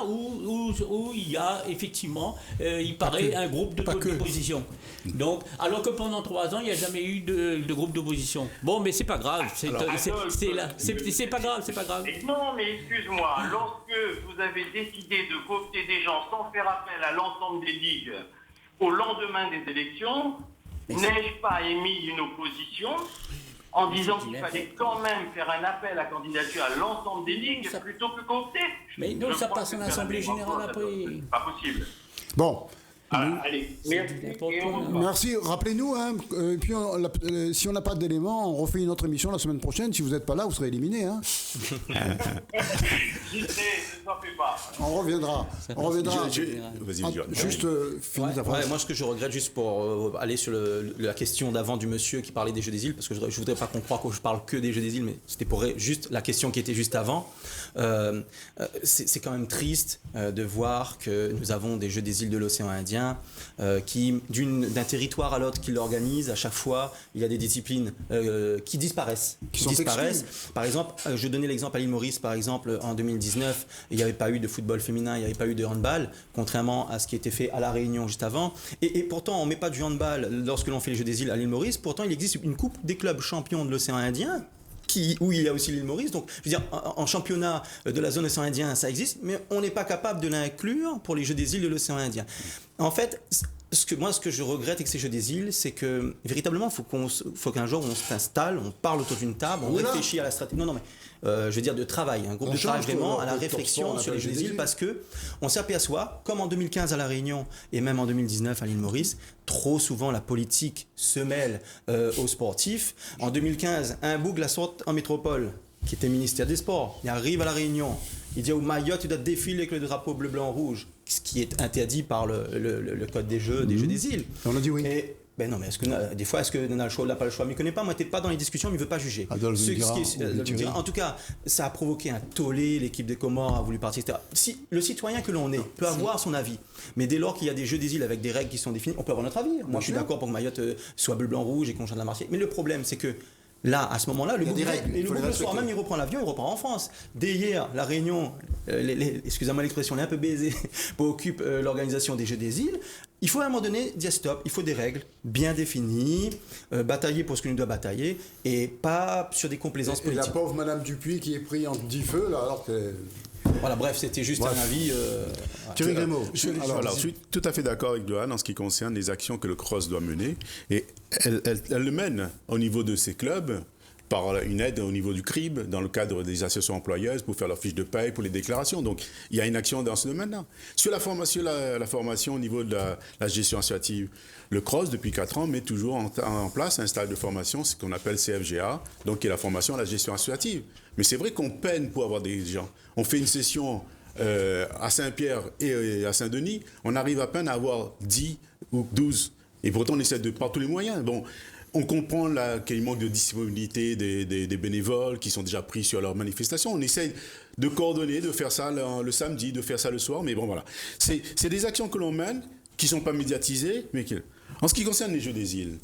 où il y a effectivement, il paraît, un groupe d'opposition. Donc, alors que pendant 3 ans, il n'y a jamais eu de groupe d'opposition. Bon, mais c'est pas grave, c'est pas grave.
Non, mais excuse-moi, lorsque vous avez décidé de coopter des gens sans faire appel à l'ensemble des ligues au lendemain des élections, n'ai-je pas émis une opposition en disant qu'il fallait quand même faire un appel à candidature à l'ensemble des ligues plutôt que coopter?
Mais non, ça passe en assemblée générale après.
Pas possible.
Bon.
Allez,
merci. Rappelez-nous, puis si on n'a pas d'éléments, on refait une autre émission la semaine prochaine. Si vous n'êtes pas là, vous serez éliminé. On reviendra. Juste finir ta phrase.
Moi, ce que je regrette, juste pour aller sur la question d'avant du monsieur qui parlait des Jeux des îles, parce que je ne voudrais pas qu'on croie que je parle que des Jeux des îles, mais c'était pour juste la question qui était juste avant. C'est quand même triste de voir que nous avons des Jeux des îles de l'océan Indien qui, d'un territoire à l'autre, qui l'organisent. À chaque fois, il y a des disciplines qui disparaissent. Par exemple, je donnais l'exemple à l'île Maurice, par exemple, en 2019, il n'y avait pas eu de football féminin, il n'y avait pas eu de handball, contrairement à ce qui était fait à La Réunion juste avant. Et pourtant, on ne met pas du handball lorsque l'on fait les Jeux des îles à l'île Maurice. Pourtant, il existe une coupe des clubs champions de l'océan Indien, où il y a aussi l'île Maurice. Donc, je veux dire, en championnat de la zone océan Indien, ça existe, mais on n'est pas capable de l'inclure pour les Jeux des îles de l'océan Indien. En fait, ce que je regrette avec ces Jeux des îles, c'est que véritablement, faut qu'un jour on s'installe, on parle autour d'une table, on réfléchit à la stratégie. Non, mais je veux dire de travail, un groupe de travail vraiment à la réflexion sur les Jeux des îles, parce que on s'aperçoit, comme en 2015 à La Réunion et même en 2019 à l'île Maurice, trop souvent la politique se mêle aux sportifs. En 2015, un boug la sorte en métropole, qui était ministère des Sports, il arrive à La Réunion, il dit au Mayotte, tu dois défiler avec le drapeau bleu, blanc, rouge, ce qui est interdit par le code des Jeux des îles.
On a dit oui.
Et, ben non, mais des fois, est-ce que on a le choix ou on n'a pas le choix? Il ne me connaît pas, moi, tu n'es pas dans les discussions, il ne veut pas juger. En tout cas, ça a provoqué un tollé, l'équipe des Comores a voulu partir, etc. Si, le citoyen que l'on est peut avoir son avis, mais dès lors qu'il y a des Jeux des îles avec des règles qui sont définies, on peut avoir notre avis. Moi, je suis d'accord pour que Mayotte soit bleu, blanc, rouge et qu'on chante la Marseillaise. Mais le problème, c'est que là, à ce moment-là, le soir même, il reprend l'avion, il repart en France. Dès hier, La Réunion, excusez-moi l'expression, on est un peu baisé, occupe l'organisation des Jeux des îles. Il faut à un moment donné dire stop, il faut des règles bien définies, batailler pour ce que nous doit batailler, et pas sur des complaisances politiques.
Et la pauvre Madame Dupuis qui est prise en 10 feux, là, alors que...
Voilà, bref, c'était juste un avis.
Thierry Grémaud.
Alors, je suis tout à fait d'accord avec Johan en ce qui concerne les actions que le CROSS doit mener. Et elle le mène au niveau de ses clubs, par une aide au niveau du CRIB, dans le cadre des associations employeuses, pour faire leur fiche de paye, pour les déclarations. Donc, il y a une action dans ce domaine-là. Sur la formation au niveau de la gestion associative, le CROSS, depuis 4 ans, met toujours en place un stade de formation, ce qu'on appelle CFGA, donc qui est la formation à la gestion associative. Mais c'est vrai qu'on peine pour avoir des gens. On fait une session à Saint-Pierre et à Saint-Denis, on arrive à peine à avoir 10 ou 12. Et pourtant, on essaie de par tous les moyens. Bon, on comprend qu'il manque de disponibilité des bénévoles qui sont déjà pris sur leurs manifestations. On essaie de coordonner, de faire ça le samedi, de faire ça le soir. Mais bon, voilà. C'est des actions que l'on mène qui ne sont pas médiatisées. Mais en ce qui concerne les Jeux des îles,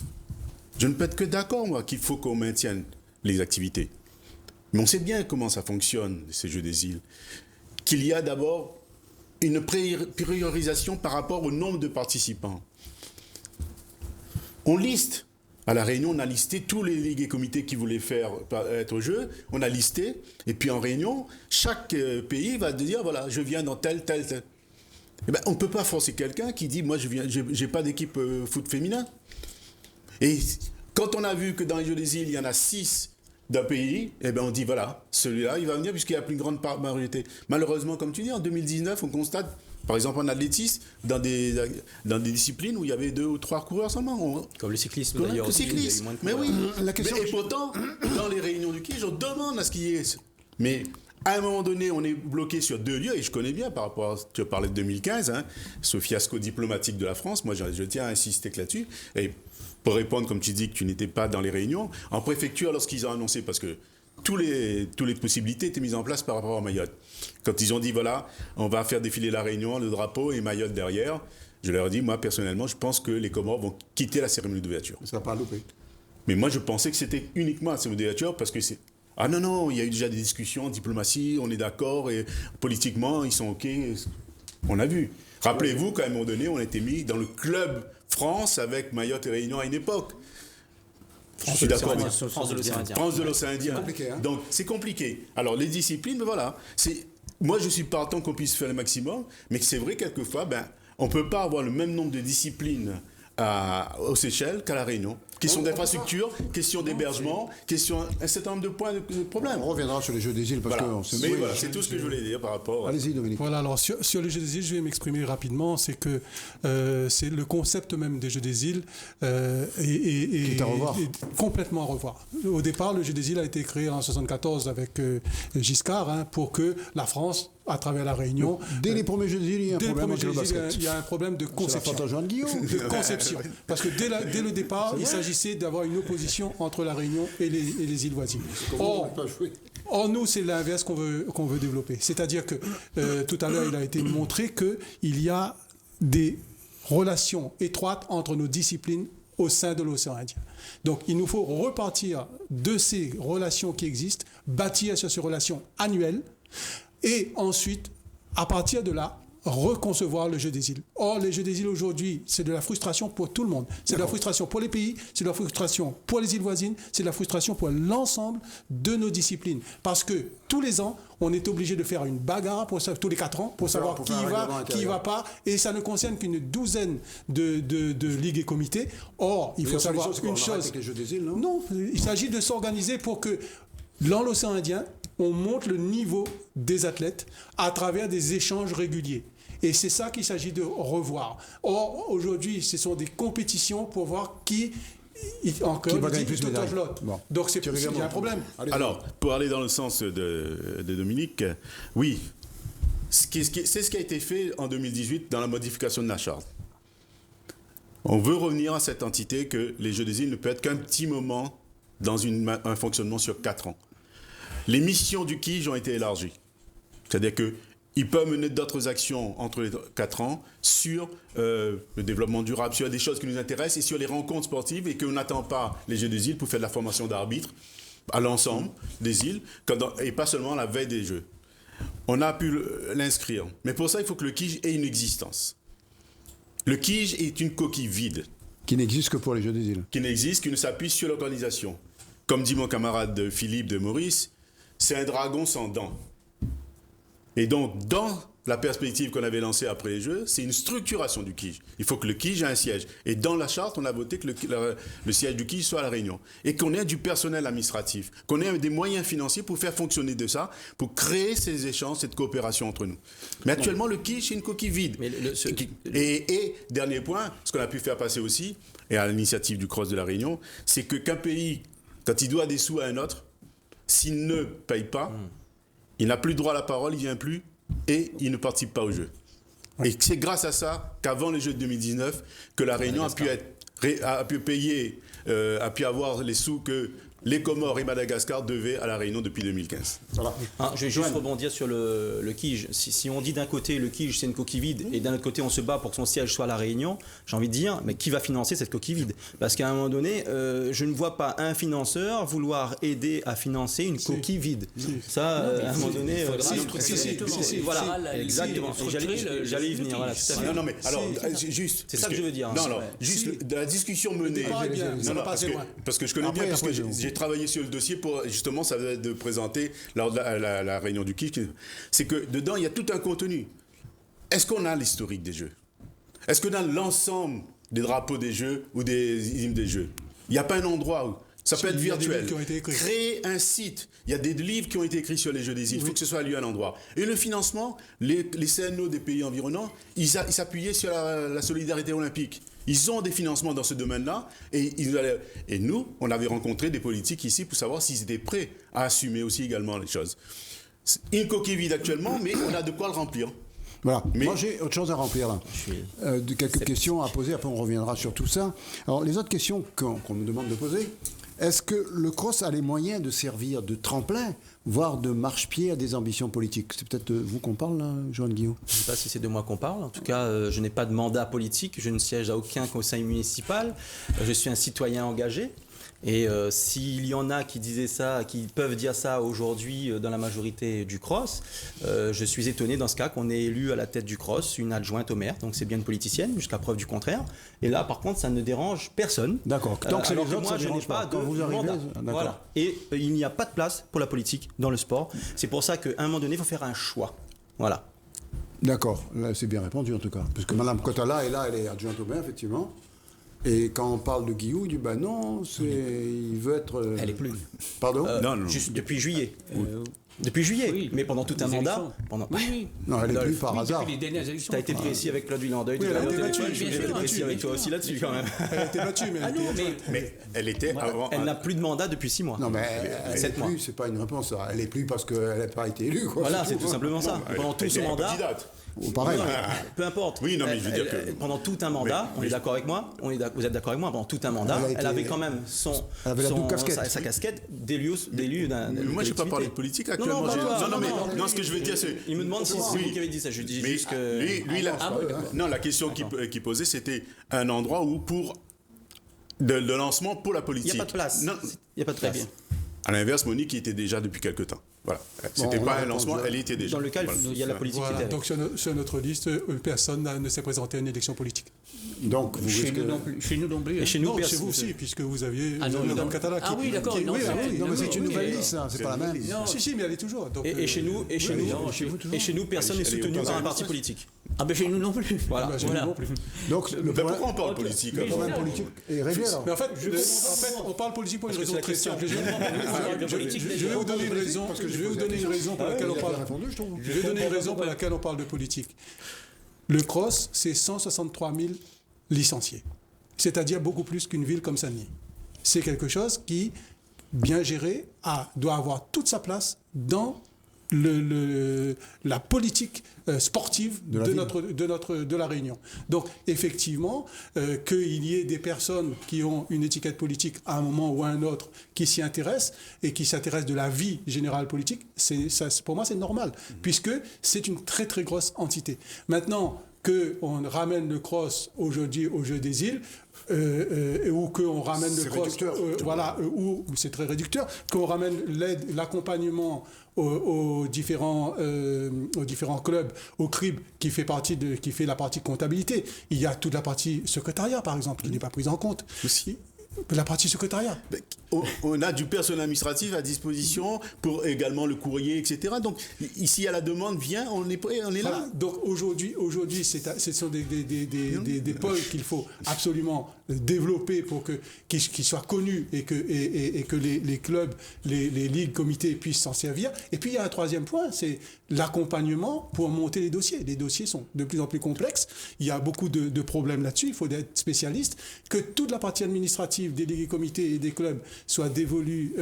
je ne peux être que d'accord, moi, qu'il faut qu'on maintienne les activités. Mais on sait bien comment ça fonctionne, ces Jeux des îles. Qu'il y a d'abord une priorisation par rapport au nombre de participants. On liste. À La Réunion, on a listé tous les ligues et comités qui voulaient être au jeu. On a listé. Et puis en Réunion, chaque pays va dire, voilà, je viens dans tel. Eh ben, on ne peut pas forcer quelqu'un qui dit, moi, je n'ai pas d'équipe foot féminin. Et quand on a vu que dans les Jeux des îles, il y en a 6 d'un pays, eh ben, on dit, voilà, celui-là, il va venir puisqu'il y a la plus grande majorité. Malheureusement, comme tu dis, en 2019, on constate, par exemple en athlétisme, dans des disciplines où il y avait 2 ou 3 coureurs seulement.
Comme le cyclisme d'ailleurs.
Le cyclisme. Mais oui, et pourtant, dans les réunions du CRIJ, on demande à ce qu'il y ait... Mais à un moment donné, on est bloqué sur 2 lieux, et je connais bien par rapport à... Tu parlais de 2015, ce fiasco diplomatique de la France, moi je tiens à insister là-dessus. Et pour répondre, comme tu dis, que tu n'étais pas dans les réunions, en préfecture, lorsqu'ils ont annoncé, parce que toutes les possibilités étaient mises en place par rapport à Mayotte. Quand ils ont dit, voilà, on va faire défiler la Réunion, le drapeau et Mayotte derrière, je leur ai dit, moi, personnellement, je pense que les Comores vont quitter la cérémonie d'ouverture.
Ça n'a pas loupé.
Mais moi, je pensais que c'était uniquement la cérémonie d'ouverture parce que c'est... Ah non, il y a eu déjà des discussions en diplomatie, on est d'accord, et politiquement, ils sont OK. On a vu. Rappelez-vous qu'à un moment donné, on a été mis dans le club France avec Mayotte et Réunion à une époque. Je suis d'accord.
France de l'océan Indien.
France de l'océan Indien.
C'est compliqué, hein.
Donc, c'est compliqué. Alors, les disciplines, voilà. Moi, je suis partant qu'on puisse faire le maximum, mais c'est vrai, quelquefois, on ne peut pas avoir le même nombre de disciplines aux Seychelles qu'à La Réunion. Question d'infrastructure, question d'hébergement, question un certain nombre de points de problème.
On reviendra sur les Jeux des îles parce
voilà.
que...
Mais voilà, c'est tout ce que je voulais dire par rapport...
Allez-y, Dominique.
Voilà, alors sur les Jeux des îles, je vais m'exprimer rapidement. C'est que c'est le concept même des Jeux des îles est complètement à revoir. Au départ, le Jeu des îles a été créé en 1974 avec Giscard pour que la France, à travers la Réunion...
Dès les premiers Jeux des îles, il y a un problème avec le basket.
Il y a un problème de conception.
C'est la faute à Jean-Guillaume.
De conception. Parce que dès le départ, il s'agissait d'avoir une opposition entre la Réunion et les îles voisines. Or, nous, c'est l'inverse qu'on veut développer. C'est-à-dire que tout à l'heure, il a été montré qu'il y a des relations étroites entre nos disciplines au sein de l'océan Indien. Donc, il nous faut repartir de ces relations qui existent, bâtir sur ces relations annuelles, et ensuite, à partir de là, reconcevoir le jeu des îles. Or, les jeux des îles aujourd'hui, c'est de la frustration pour tout le monde. C'est de la frustration pour les pays, c'est de la frustration pour les îles voisines, c'est de la frustration pour l'ensemble de nos disciplines. Parce que tous les ans, on est obligé de faire une bagarre tous les 4 ans pour savoir qui y va pas. Et ça ne concerne qu'une douzaine de ligues et comités. Or, il faut savoir une chose.
Avec les jeux des îles, non ?
Non, il s'agit de s'organiser pour que dans l'océan Indien, on monte le niveau des athlètes à travers des échanges réguliers. Et c'est ça qu'il s'agit de revoir. Or, aujourd'hui, ce sont des compétitions pour voir qui va gagner plus de médailles. Bon. Donc, il y a un problème.
Alors, pour aller dans le sens de Dominique, oui, c'est ce qui a été fait en 2018 dans la modification de la charte. On veut revenir à cette entité que les Jeux des îles ne peuvent être qu'un petit moment dans un fonctionnement sur 4 ans. Les missions du KIJ ont été élargies. C'est-à-dire qu'ils peuvent mener d'autres actions entre les 4 ans sur le développement durable, sur des choses qui nous intéressent et sur les rencontres sportives et qu'on n'attend pas les Jeux des îles pour faire de la formation d'arbitres à l'ensemble des îles et pas seulement la veille des Jeux. On a pu l'inscrire. Mais pour ça, il faut que le KIJ ait une existence. Le KIJ est une coquille vide.
Qui n'existe que pour les Jeux des îles.
Qui ne s'appuie sur l'organisation. Comme dit mon camarade Philippe de Maurice, c'est un dragon sans dents. Et donc, dans la perspective qu'on avait lancée après les Jeux, c'est une structuration du KIJ. Il faut que le KIJ ait un siège. Et dans la charte, on a voté que le siège du KIJ soit à La Réunion. Et qu'on ait du personnel administratif, qu'on ait des moyens financiers pour faire fonctionner de ça, pour créer ces échanges, cette coopération entre nous. Mais actuellement, le KIJ, c'est une coquille vide. Mais et dernier point, ce qu'on a pu faire passer aussi, et à l'initiative du CROSS de La Réunion, c'est qu'un pays, quand il doit des sous à un autre, s'il ne paye pas, il n'a plus droit à la parole, il ne vient plus et il ne participe pas au jeu. Et c'est grâce à ça qu'avant les Jeux de 2019, que La Réunion a pu payer, a pu avoir les sous que les Comores et Madagascar devaient à La Réunion depuis 2015.
Voilà. Je vais juste rebondir sur le KIJ. Si on dit d'un côté le KIJ c'est une coquille vide et d'un autre côté on se bat pour que son siège soit à La Réunion, j'ai envie de dire, mais qui va financer cette coquille vide ? Parce qu'à un moment donné, je ne vois pas un financeur vouloir aider à financer une coquille vide. Ça, à un moment donné... Voilà, exactement. J'allais y venir. Voilà, tout à fait.
Non, mais alors, juste...
C'est ça que je veux dire.
Non, juste la discussion menée... Parce que je connais bien, parce que j'ai travaillé sur le dossier pour, justement, ça va être de présenter lors de la réunion du KIJ, c'est que dedans, il y a tout un contenu. Est-ce qu'on a l'historique des Jeux ? Est-ce que dans l'ensemble des drapeaux des Jeux ou des hymnes des Jeux, il n'y a pas un endroit où ça peut être virtuel. Créer un site. Il y a des livres qui ont été écrits sur les Jeux des îles. Il faut que ce soit lieu à l'endroit. Et le financement, les CNO des pays environnants, ils s'appuyaient sur la solidarité olympique. Ils ont des financements dans ce domaine-là. Et nous, on avait rencontré des politiques ici pour savoir s'ils étaient prêts à assumer aussi également les choses. Une coquille vide actuellement, mais on a de quoi le remplir.
Voilà. Moi, j'ai autre chose à remplir là. Quelques questions à poser, après on reviendra sur tout ça. Alors, les autres questions qu'on me demande de poser, est-ce que le CROSS a les moyens de servir de tremplin, voire de marchepied à des ambitions politiques ? C'est peut-être de vous qu'on parle, là, Joanne Guillaume ?
Je ne sais pas si c'est de moi qu'on parle. En tout cas, je n'ai pas de mandat politique. Je ne siège à aucun conseil municipal. Je suis un citoyen engagé. Et s'il y en a qui disaient ça, qui peuvent dire ça aujourd'hui dans la majorité du CROSS, je suis étonné dans ce cas qu'on ait élu à la tête du CROSS une adjointe au maire, donc c'est bien une politicienne jusqu'à preuve du contraire. Et là, par contre, ça ne dérange personne.
D'accord. Donc c'est les autres,
moi, je n'ai pas de mandat. Voilà. Et il n'y a pas de place pour la politique dans le sport. C'est pour ça qu'à un moment donné, il faut faire un choix. Voilà.
D'accord. Là, c'est bien répondu en tout cas, parce que Mme Kotala est là, elle est adjointe au maire, effectivement. Et quand on parle de Guillaume, il dit bah non, il veut être.
Elle est plus.
Pardon ?
Non. Juste depuis juillet. Depuis juillet, oui. Mais pendant tout un mandat.
Oui.
Non, elle est plus par hasard.
Depuis les dernières élections.
Tu as été précis avec Claude Villandeuil.
Elle a été battue.
J'ai été précis avec toi aussi là-dessus quand même.
Elle a été battue,
mais elle était avant.
Elle n'a plus de mandat depuis 6 mois.
Non, mais elle est plus, c'est pas une réponse. Elle est plus parce qu'elle n'a pas été élue. Quoi,
voilà, c'est tout simplement ça. Pendant tout son mandat.
Ou pareil.
Peu importe.
Oui, non, mais je veux dire que.
Pendant tout un mandat, on est d'accord avec moi. Vous êtes d'accord avec moi. Pendant tout un mandat, elle avait quand même sa casquette d'élu d'un.
Moi, je ne vais pas parler de politique actuellement. Non, ce que je veux dire, c'est.
Il me demande si c'est vous qui avez dit ça. Je dis juste que.
Non, la question qu'il posait, c'était un endroit où pour de lancement pour la politique.
Il n'y a pas de place. Il n'y a pas de place.
À l'inverse, Monique y était déjà depuis quelque temps. Voilà. C'était pas un lancement, elle était déjà.
Dans le cas, il y a la politique qui était avec.
Donc sur notre liste, personne ne s'est présenté à une élection politique.
Donc
chez nous non plus. Chez nous non plus.
Et chez nous,
Non, chez vous aussi, puisque vous aviez Madame Catala.
Ah oui, d'accord.
Oui,
mais c'est une nouvelle liste, c'est pas la même.
Si, mais elle est toujours. Donc,
Et chez nous, personne n'est soutenu par un parti politique.
Ah ben chez nous non plus.
Voilà.
Donc le
Mais pourquoi on parle politique
Mais
alors
problème politique est réglé alors.
Mais en fait, on parle politique pour une raison très simple. Je vais vous donner une raison. Je vais vous donner une raison pour laquelle on parle. Je vais donner une raison pour laquelle on parle de politique. Le CROSS, c'est 163 000 licenciés, c'est-à-dire beaucoup plus qu'une ville comme Saint-Denis. C'est quelque chose qui, bien géré, doit avoir toute sa place dans la politique sportive de la Réunion. Donc, effectivement, qu'il y ait des personnes qui ont une étiquette politique à un moment ou à un autre qui s'y intéressent et qui s'intéressent de la vie générale politique, pour moi, c'est normal, puisque c'est une très, très grosse entité. Maintenant, qu'on ramène le CROSS aujourd'hui au jeu des îles, ou qu'on ramène le CROSS, ou c'est très réducteur, qu'on ramène l'aide, l'accompagnement aux différents clubs, au CRIB qui fait la partie comptabilité. Il y a toute la partie secrétariat, par exemple, qui n'est pas prise en compte.
Aussi.
La partie secrétariat.
On a du personnel administratif à disposition pour également le courrier, etc. Donc ici à la demande vient, on est là.
Voilà. Donc aujourd'hui, ce sont des pôles qu'il faut absolument développer pour qu'ils soient connus et que les clubs, les ligues, comités puissent s'en servir. Et puis il y a un troisième point, c'est l'accompagnement pour monter les dossiers. Les dossiers sont de plus en plus complexes. Il y a beaucoup de problèmes là-dessus. Il faut être spécialiste. Que toute la partie administrative des ligues et comités et des clubs soit dévolue,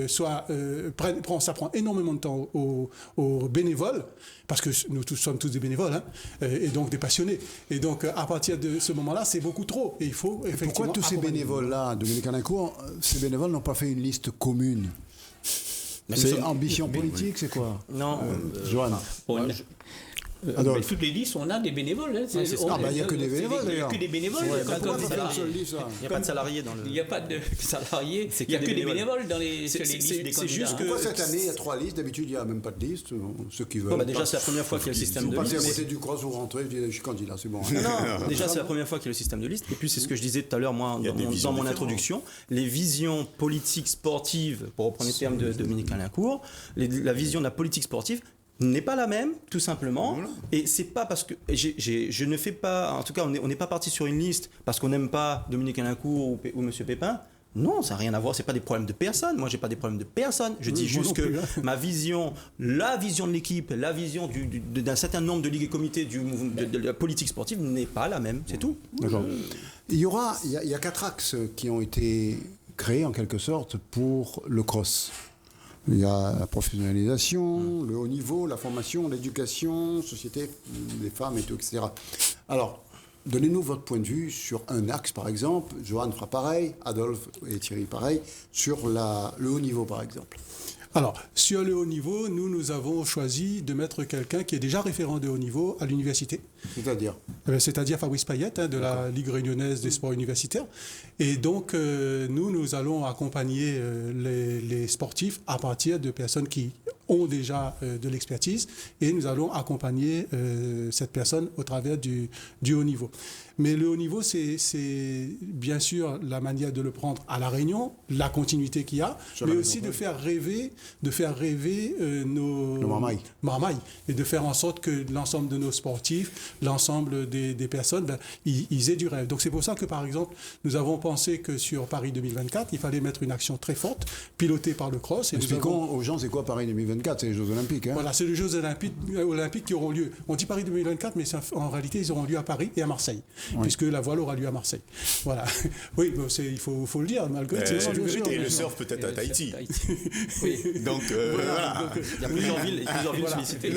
ça prend énormément de temps aux bénévoles, parce que nous sommes tous des bénévoles, hein, et donc des passionnés. Et donc à partir de ce moment-là, c'est beaucoup trop. Et il faut effectivement.
Pourquoi tous ces bénévoles-là, Dominique Alincourt, ces bénévoles n'ont pas fait une liste commune? C'est ambition politique, c'est quoi?
Non,
Joanne.
Mais toutes les listes, on a des bénévoles. Hein.
Il n'y a que des bénévoles d'ailleurs.
Il n'y a que des bénévoles.
il n'y a pas de salariés dans le.
Il n'y a pas de salariés. Il n'y a que des bénévoles sur les listes des candidats.
Juste que
pourquoi cette année il y a 3 listes? D'habitude il n'y a même pas de liste. Ceux qui veulent.
Déjà c'est la première fois qu'il y a le système de liste.
Vous passez à côté du CROSS, vous rentrez, vous dites je suis candidat, c'est bon.
Non, déjà c'est la première fois qu'il y a le système de liste. Et puis c'est ce que je disais tout à l'heure moi dans mon introduction. Les visions politiques sportives, pour reprendre les termes de Dominique Alincourt, la vision de la politique sportive n'est pas la même, tout simplement. Voilà. Et c'est pas parce que je ne fais pas, en tout cas, on n'est pas parti sur une liste parce qu'on n'aime pas Dominique Alincourt ou Monsieur Pépin. Non, ça n'a rien à voir. C'est pas des problèmes de personne. Moi, j'ai pas des problèmes de personne. Je dis juste que ma vision, la vision de l'équipe, la vision d'un certain nombre de ligues et comités de la politique sportive n'est pas la même. C'est tout.
D'accord. Il y a 4 axes qui ont été créés en quelque sorte pour le CROSS. Il y a la professionnalisation, le haut niveau, la formation, l'éducation, société des femmes et tout, etc. Alors, donnez-nous votre point de vue sur un axe, par exemple. Johan fera pareil, Adolphe et Thierry pareil, sur le haut niveau, par exemple.
Alors, sur le haut niveau, nous avons choisi de mettre quelqu'un qui est déjà référent de haut niveau à l'université.
C'est-à-dire
C'est-à-dire Fabrice Payette, de la Ligue réunionnaise des sports universitaires. Et donc, nous allons accompagner les sportifs à partir de personnes qui ont déjà de l'expertise, et nous allons accompagner cette personne au travers du haut niveau. Mais le haut niveau, c'est bien sûr la manière de le prendre à La Réunion, la continuité qu'il y a, mais aussi de faire rêver nos marmailles, et de faire en sorte que l'ensemble de nos sportifs, l'ensemble des personnes, ils aient du rêve. Donc c'est pour ça que, par exemple, nous avons pensé que sur Paris 2024, il fallait mettre une action très forte, pilotée par le CROSS.
Expliquons aux gens, c'est quoi Paris 2024? C'est les Jeux Olympiques. Hein?
Voilà, c'est les Jeux Olympiques qui auront lieu. On dit Paris 2024, mais en réalité, ils auront lieu à Paris et à Marseille, puisque la voile aura lieu à Marseille. Voilà. Oui, il faut le dire, malgré tout.
Et le surf peut-être à Tahiti. Donc, voilà.
Il y a plusieurs villes sollicitées.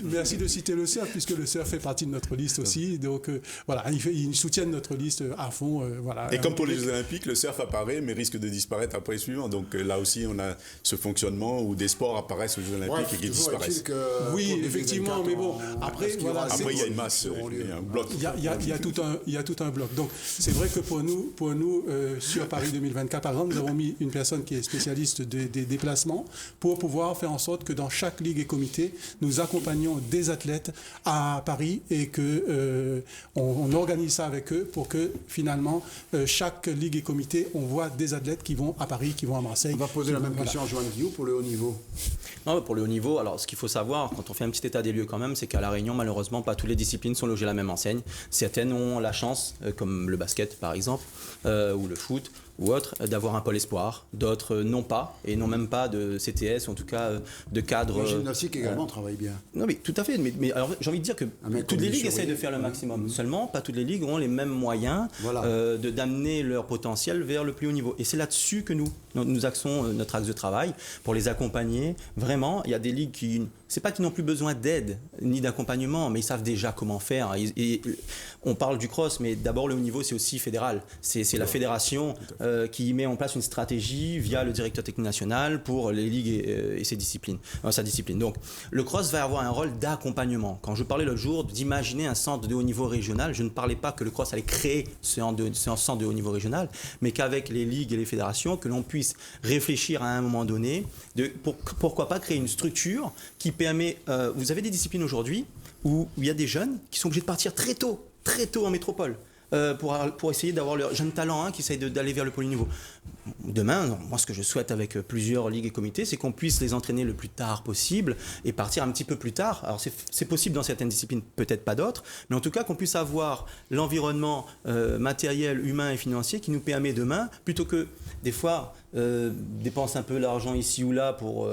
Merci de citer le surf, puisque le surf fait partie de notre liste aussi. Donc, voilà, ils soutiennent notre liste à fond. Voilà.
Et comme pour les Jeux Olympiques, le surf apparaît, mais risque de disparaître après suivant. Donc, là aussi, on a ce fonctionnement où des sports apparaissent aux Jeux Olympiques et qu'ils disparaissent.
Oui, effectivement, mais bon, après, voilà.
Après, il y a une masse, il y a un bloc.
Il y a tout un bloc. Donc, c'est vrai que pour nous sur Paris 2024, par exemple, nous avons mis une personne qui est spécialiste des déplacements pour pouvoir faire en sorte que dans chaque ligue et comité, nous accompagnions des athlètes à Paris et que on organise ça avec eux pour que finalement, chaque ligue et comité, on voit des athlètes qui vont à Paris, qui vont à Marseille.
On va poser la même question à Joanne Guillou pour le haut niveau.
Non, pour le haut niveau, alors ce qu'il faut savoir, quand on fait un petit état des lieux quand même, c'est qu'à La Réunion, malheureusement, pas toutes les disciplines sont logées à la même enseigne. Certaines ont la chance, comme le basket par exemple, ou le foot, ou autre, d'avoir un pôle espoir. D'autres n'ont pas, et n'ont même pas de CTS, ou en tout cas de cadre.
Le gymnastique également travaille bien.
Non, mais tout à fait. Mais alors, j'ai envie de dire que toutes les ligues essayent de faire le maximum. Seulement, pas toutes les ligues ont les mêmes moyens d'amener leur potentiel vers le plus haut niveau. Et c'est là-dessus que nous axons notre axe de travail pour les accompagner. Vraiment, il y a des ligues qui... C'est pas qu'ils n'ont plus besoin d'aide ni d'accompagnement, mais ils savent déjà comment faire. Et on parle du cross, mais d'abord le haut niveau, c'est aussi fédéral. C'est la fédération qui met en place une stratégie via le directeur technique national pour les ligues et ses disciplines, sa discipline. Donc, le cross va avoir un rôle d'accompagnement. Quand je parlais l'autre jour d'imaginer un centre de haut niveau régional, je ne parlais pas que le cross allait créer ce centre de haut niveau régional, mais qu'avec les ligues et les fédérations, que l'on puisse réfléchir à un moment donné, pourquoi pas créer une structure qui permet... vous avez des disciplines aujourd'hui où il y a des jeunes qui sont obligés de partir très tôt en métropole pour essayer d'avoir leurs jeunes talents qui essayent d'aller vers le pôle niveau. Demain, moi ce que je souhaite avec plusieurs ligues et comités, c'est qu'on puisse les entraîner le plus tard possible et partir un petit peu plus tard. Alors c'est possible dans certaines disciplines, peut-être pas d'autres, mais en tout cas qu'on puisse avoir l'environnement matériel, humain et financier qui nous permet demain, plutôt que des fois dépenser un peu l'argent ici ou là pour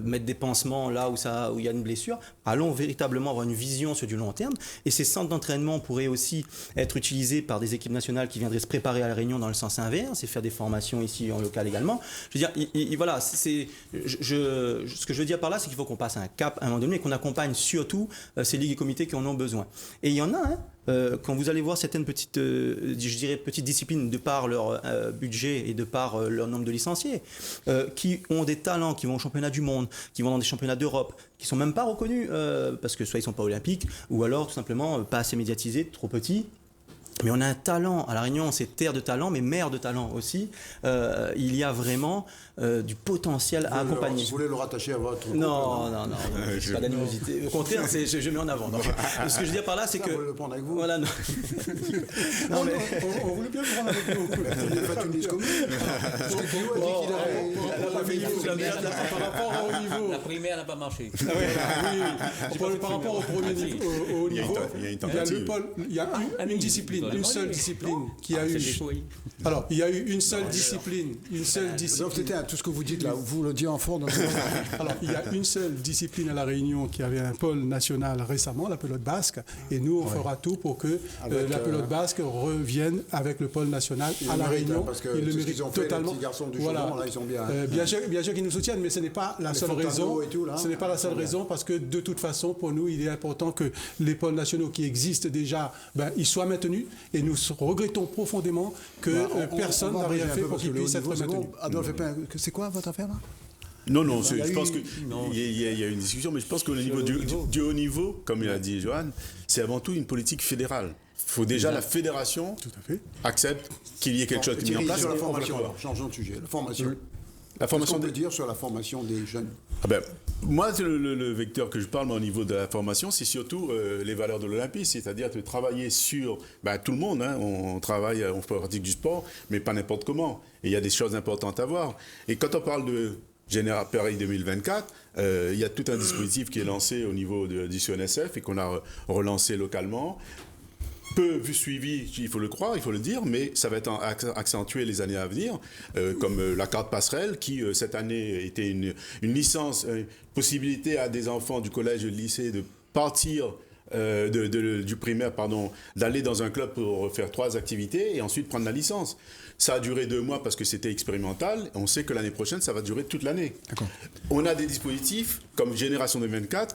mettre des pansements là où il y a une blessure, allons véritablement avoir une vision sur du long terme. Et ces centres d'entraînement pourraient aussi être utilisés par des équipes nationales qui viendraient se préparer à la Réunion dans le sens inverse et faire des formations ici en local également. Je veux dire, voilà, ce que je veux dire par là, c'est qu'il faut qu'on passe un cap à un moment donné et qu'on accompagne surtout ces ligues et comités qui en ont besoin. Et il y en a, quand vous allez voir certaines petites disciplines de par leur budget et de par leur nombre de licenciés, qui ont des talents, qui vont au championnat du monde, qui vont dans des championnats d'Europe, qui sont même pas reconnus parce que soit ils sont pas olympiques, ou alors tout simplement pas assez médiatisés, trop petits. Mais on a un talent, à La Réunion, c'est terre de talent, mais mère de talent aussi. Il y a vraiment du potentiel à accompagner.
Vous voulez le rattacher à votre groupe?
Non, c'est pas d'animosité. Au contraire, je mets en avant. Donc, ce que je veux dire par là, c'est que...
On voulait le prendre avec vous.
Voilà, non.
Non, mais on voulait bien le prendre avec nous.
Vous faites une liste commune. Parce que Guillou a dit qu'il avait...
Par rapport au niveau...
La primaire n'a pas marché.
Par rapport au premier niveau,
Il y a une tentative.
Il y a une discipline, une seule discipline qui a eu... Alors, il y a eu une seule discipline.
Donc c'était tout ce que vous dites là, vous le dites en fond.
Alors, il y a une seule discipline à La Réunion qui avait un pôle national récemment, la pelote basque, et nous, on fera tout pour que la pelote basque revienne avec le pôle national à La Réunion.
Parce que ils le méritent totalement. Les petits garçons du Chaumont, là, ils sont bien.
Bien sûr qu'ils nous soutiennent, mais ce n'est pas la seule raison. Ce n'est pas la seule raison, parce que de toute façon, pour nous, il est important que les pôles nationaux qui existent déjà, ils soient maintenus, et nous regrettons profondément que personne n'a rien fait pour qu'ils puissent être maintenus.
Adolphe Pépin, c'est quoi votre affaire là?
Non, je pense qu'il y a une discussion, mais je pense qu'au niveau du haut niveau, comme il a dit Johan, c'est avant tout une politique fédérale. Il faut déjà la fédération accepte qu'il y ait quelque chose qui est mis en place.
Sur la formation, alors, changeons de sujet. La formation. Qu'est-ce qu'on peut dire sur la formation des jeunes?
Moi, le vecteur que je parle au niveau de la formation, c'est surtout les valeurs de l'Olympisme, c'est-à-dire de travailler sur tout le monde. On travaille, on pratique du sport, mais pas n'importe comment. Et il y a des choses importantes à voir. Et quand on parle de Général Paris 2024, il y a tout un dispositif qui est lancé au niveau du CNSF et qu'on a relancé localement. Peu suivi, il faut le croire, il faut le dire, mais ça va être accentué les années à venir, comme la carte passerelle qui, cette année, était une licence, une possibilité à des enfants du collège et du lycée de partir du primaire, d'aller dans un club pour faire 3 activités et ensuite prendre la licence. Ça a duré 2 mois parce que c'était expérimental. On sait que l'année prochaine, ça va durer toute l'année. D'accord. On a des dispositifs comme Génération 2024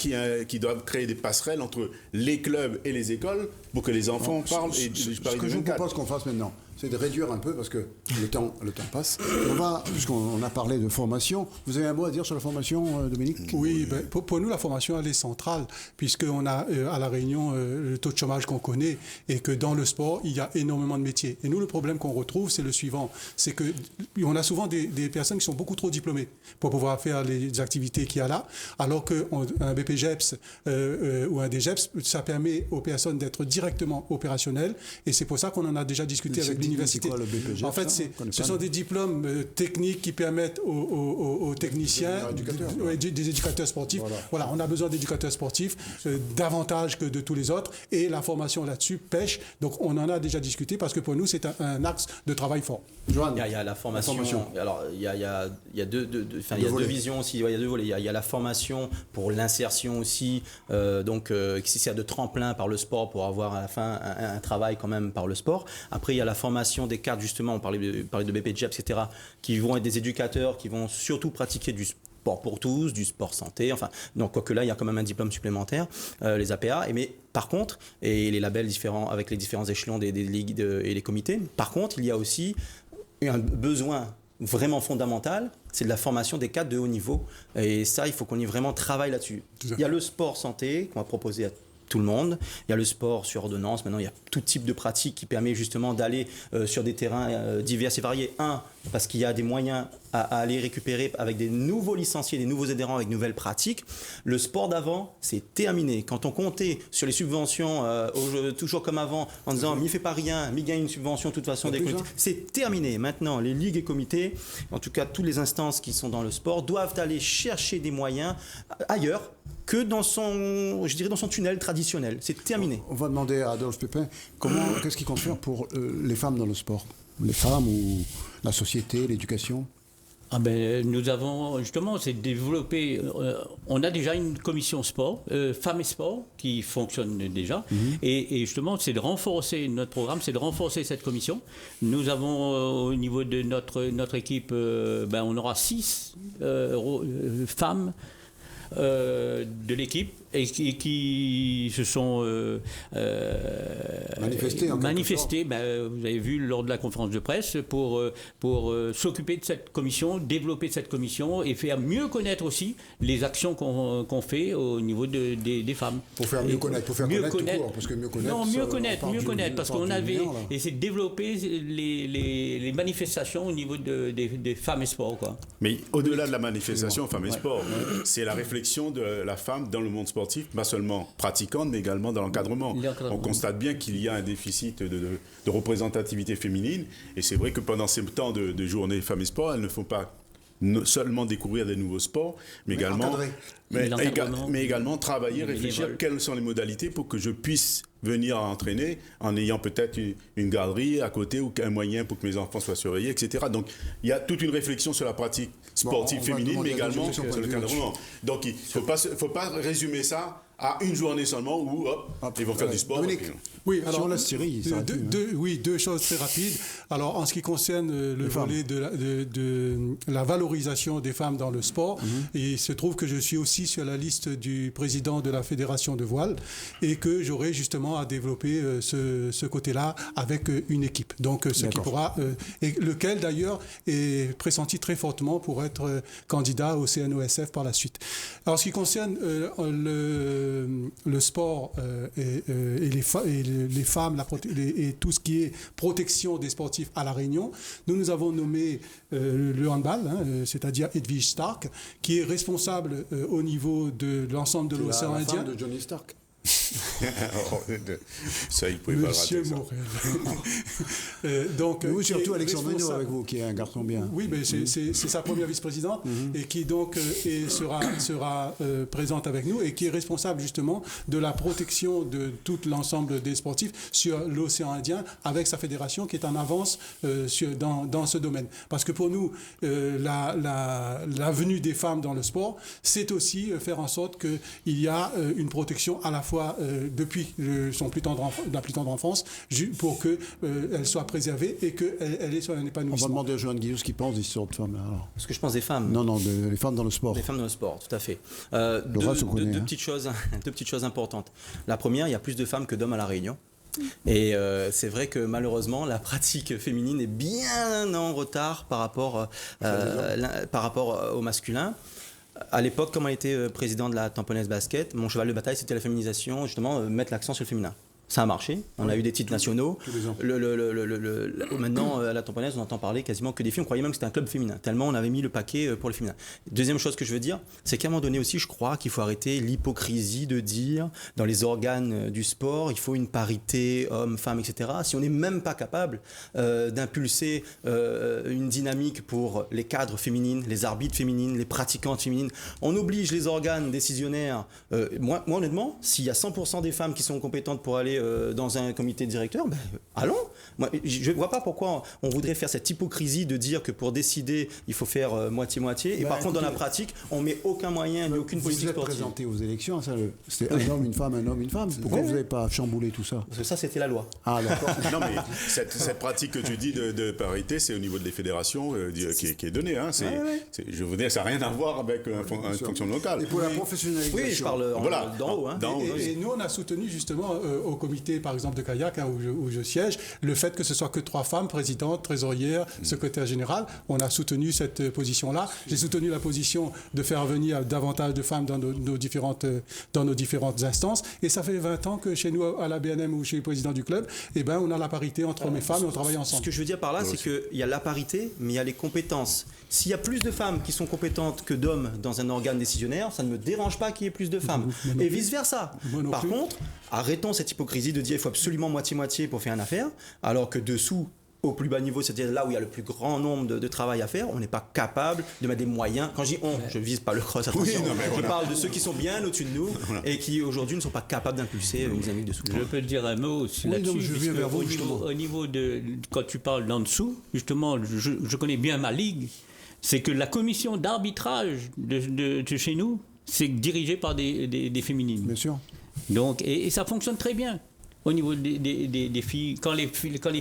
qui doivent créer des passerelles entre les clubs et les écoles pour que les enfants parlent.
Ce que je vous propose qu'on fasse maintenant, c'est de réduire un peu parce que le temps passe. On va, puisqu'on a parlé de formation, vous avez un mot à dire sur la formation, Dominique?
Oui, pour nous, la formation, elle est centrale, puisqu'on a à La Réunion le taux de chômage qu'on connaît et que dans le sport, il y a énormément de métiers. Et nous, le problème qu'on retrouve, c'est le suivant, c'est qu'on a souvent des personnes qui sont beaucoup trop diplômées pour pouvoir faire les activités qu'il y a là, alors qu'un BPGEPS ou un DGEPS, ça permet aux personnes d'être directement opérationnelles, et c'est pour ça qu'on en a déjà discuté avec l'université.
C'est quoi le BPGEPS?
En fait, ce sont des diplômes techniques qui permettent aux techniciens, des éducateurs sportifs. Voilà, on a besoin d'éducateurs sportifs davantage que de tous les autres, et la formation là-dessus pêche. Donc on en a déjà discuté parce que pour nous c'est un axe de travail fort.
Joanne, il y a la formation. Alors il y a deux visions aussi. Il y a deux volets. Il y a la formation pour l'insertion aussi, qui sert de tremplin par le sport pour avoir à la fin un travail quand même par le sport. Après il y a la formation des cadres, justement, on parlait de BPGEPS, etc., qui vont être des éducateurs, qui vont surtout pratiquer du sport pour tous, du sport santé, enfin, donc quoique là, il y a quand même un diplôme supplémentaire, les APA, mais par contre, et les labels différents, avec les différents échelons des ligues et les comités, par contre, il y a aussi un besoin vraiment fondamental, c'est de la formation des cadres de haut niveau, et ça, il faut qu'on y vraiment travaille là-dessus. Il y a le sport santé qu'on va proposer à tout le monde. Il y a le sport sur ordonnance. Maintenant, il y a tout type de pratique qui permet justement d'aller sur des terrains divers et variés. Parce qu'il y a des moyens à aller récupérer avec des nouveaux licenciés, des nouveaux adhérents avec de nouvelles pratiques. Le sport d'avant, c'est terminé. Quand on comptait sur les subventions, toujours comme avant, en disant « m'y fait pas rien, m'y gagne une subvention de toute façon », c'est terminé. Maintenant, les ligues et comités, en tout cas toutes les instances qui sont dans le sport, doivent aller chercher des moyens ailleurs que dans son tunnel traditionnel. C'est terminé.
On va demander à Adolphe Pépin, qu'est-ce qu'il compte faire pour les femmes dans le sport? Les femmes ou la société, l'éducation?
Nous avons justement, c'est développé, on a déjà une commission sport, femmes et sport, qui fonctionne déjà, et justement, c'est de renforcer notre programme, c'est de renforcer cette commission. Nous avons au niveau de notre équipe, on aura 6 femmes de l'équipe et qui se sont manifestés, vous avez vu lors de la conférence de presse, pour s'occuper de cette commission, développer cette commission et faire mieux connaître aussi les actions qu'on fait au niveau des femmes.
Pour faire mieux connaître, tout court, parce que mieux
connaître, parce qu'on avait essayé de développer les manifestations au niveau des femmes et sport, quoi.
Mais au-delà de la manifestation femmes et sport, c'est la réflexion de la femme dans le monde sportif, pas seulement pratiquante, mais également dans l'encadrement. On constate bien qu'il y a un déficit de représentativité féminine, et c'est vrai que pendant ces temps de journée femmes et sport, elles ne font pas seulement découvrir des nouveaux sports, mais également travailler, réfléchir quelles sont les modalités pour que je puisse venir entraîner en ayant peut-être une galerie à côté ou un moyen pour que mes enfants soient surveillés, etc. Donc il y a toute une réflexion sur la pratique sportive féminine, mais également sur l'encadrement. Donc il ne faut pas résumer ça à une journée seulement où ils vont faire du sport.
Dominique,
oui, alors
la Syrie,
deux choses très rapides. Alors en ce qui concerne le volet de la valorisation des femmes dans le sport, il se trouve que je suis aussi sur la liste du président de la Fédération de voile et que j'aurai justement à développer ce côté-là avec une équipe. Donc ce qui pourra, et lequel d'ailleurs est pressenti très fortement pour être candidat au CNOSF par la suite. Alors en ce qui concerne le sport et les femmes et tout ce qui est protection des sportifs à La Réunion, nous avons nommé le handball, c'est-à-dire Edwige Stark, qui est responsable au niveau de l'ensemble de l'océan Indien.
La femme de Johnny Stark.
Ça, il pouvait pas
Monsieur
rater ça.
Morel. Donc,
oui, surtout Alexandre Meno avec vous, qui est un garçon bien.
Oui, mais c'est sa première vice-présidente et qui donc sera présente avec nous et qui est responsable justement de la protection de tout l'ensemble des sportifs sur l'océan Indien avec sa fédération qui est en avance dans ce domaine. Parce que pour nous, la venue des femmes dans le sport, c'est aussi faire en sorte qu'il y a une protection à la fois depuis son plus tendre enfance pour qu'elle soit préservée et qu'elle ait son épanouissement.
On va demander à Joanne Guillou ce qu'il pense des sortes de femmes. Alors.
Ce que je pense des femmes.
Non, les femmes dans le sport.
Les femmes dans le sport, tout à fait. Deux petites choses importantes. La première, il y a plus de femmes que d'hommes à La Réunion. Et c'est vrai que malheureusement, la pratique féminine est bien en retard par rapport au masculin. À l'époque, comme on était président de la Tamponnaise Basket, mon cheval de bataille, c'était la féminisation, justement, mettre l'accent sur le féminin. Ça a marché, on a eu des titres nationaux. Maintenant, à la Tamponnaise, on entend parler quasiment que des filles. On croyait même que c'était un club féminin, tellement on avait mis le paquet pour les féminins. Deuxième chose que je veux dire, c'est qu'à un moment donné aussi, je crois qu'il faut arrêter l'hypocrisie de dire dans les organes du sport, il faut une parité homme, femme, etc. Si on n'est même pas capable d'impulser une dynamique pour les cadres féminines, les arbitres féminines, les pratiquantes féminines, on oblige les organes décisionnaires. Moi, honnêtement, s'il y a 100% des femmes qui sont compétentes pour aller dans un comité directeur, allons. Moi, je ne vois pas pourquoi on voudrait faire cette hypocrisie de dire que pour décider, il faut faire moitié-moitié. Et par contre, dans la pratique, on ne met aucun moyen, ni aucune politique sportive.
Vous êtes présenté aux élections, c'était un homme, une femme. Pourquoi vous n'avez pas chamboulé tout ça?
Parce que ça, c'était la loi.
Ah, d'accord. Non, mais cette pratique que tu dis de parité, c'est au niveau des fédérations qui est donnée. Hein. Je veux dire, ça n'a rien à voir avec un fonction locale.
Et pour la professionnalisation.
Oui, je parle d'en haut. Hein.
Et nous, on a soutenu justement au comité, par exemple, de Kayak, où je siège, le fait que ce soit que 3 femmes, présidente, trésorière, secrétaire général. On a soutenu cette position-là. J'ai soutenu la position de faire venir davantage de femmes dans nos différentes instances. Et ça fait 20 ans que chez nous, à la BNM ou chez le président du club, on a la parité entre hommes et femmes et on travaille ensemble.
Ce que je veux dire par là, c'est qu'il y a la parité, mais il y a les compétences. S'il y a plus de femmes qui sont compétentes que d'hommes dans un organe décisionnaire, ça ne me dérange pas qu'il y ait plus de femmes. Et vice-versa. Par contre, arrêtons cette hypocrisie de dire qu'il faut absolument moitié-moitié pour faire une affaire, alors que dessous, au plus bas niveau, c'est-à-dire là où il y a le plus grand nombre de travail à faire, on n'est pas capable de mettre des moyens. Quand je dis on, je ne vise pas le cross, attention. Je parle de ceux qui sont bien au-dessus de nous et qui aujourd'hui ne sont pas capables d'impulser une dynamique dessous.
Je peux te dire un mot là-dessus.
Je viens vers vous,
au niveau de, quand tu parles d'en dessous, justement, je connais bien ma ligue, c'est que la commission d'arbitrage de chez nous, c'est dirigé par des féminines.
Bien sûr.
Donc, et ça fonctionne très bien. Au niveau des filles, quand les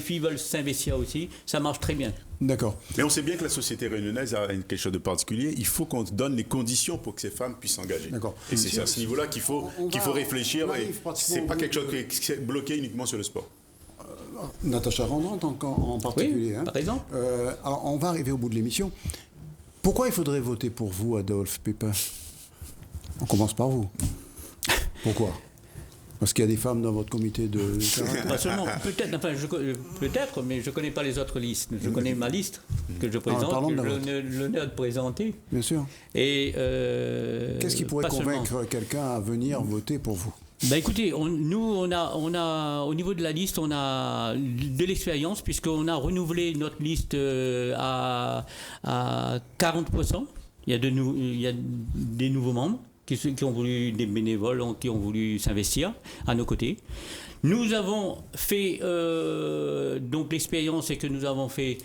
filles veulent s'investir aussi, ça marche très bien.
D'accord.
Mais on sait bien que la société réunionnaise a quelque chose de particulier. Il faut qu'on donne les conditions pour que ces femmes puissent s'engager.
D'accord.
Et c'est à ce niveau-là qu'il faut réfléchir. C'est pas quelque chose qui est bloqué uniquement sur le sport.
Natacha Randant en particulier.
Oui, par exemple.
Alors, on va arriver au bout de l'émission. Pourquoi il faudrait voter pour vous, Adolphe Pépin? On commence par vous. Pourquoi? Parce qu'il y a des femmes dans votre comité de...
Pas seulement, peut-être, mais je ne connais pas les autres listes. Je connais ma liste que je présente, que j'ai l'honneur de présenter.
Bien sûr.
Et
qu'est-ce qui pourrait convaincre quelqu'un à venir voter pour vous?
Écoutez, nous, on a, au niveau de la liste, on a de l'expérience, puisqu'on a renouvelé notre liste à 40%. Il y a des nouveaux membres qui ont voulu, des bénévoles qui ont voulu s'investir à nos côtés. Nous avons fait, donc l'expérience, c'est que nous avons fait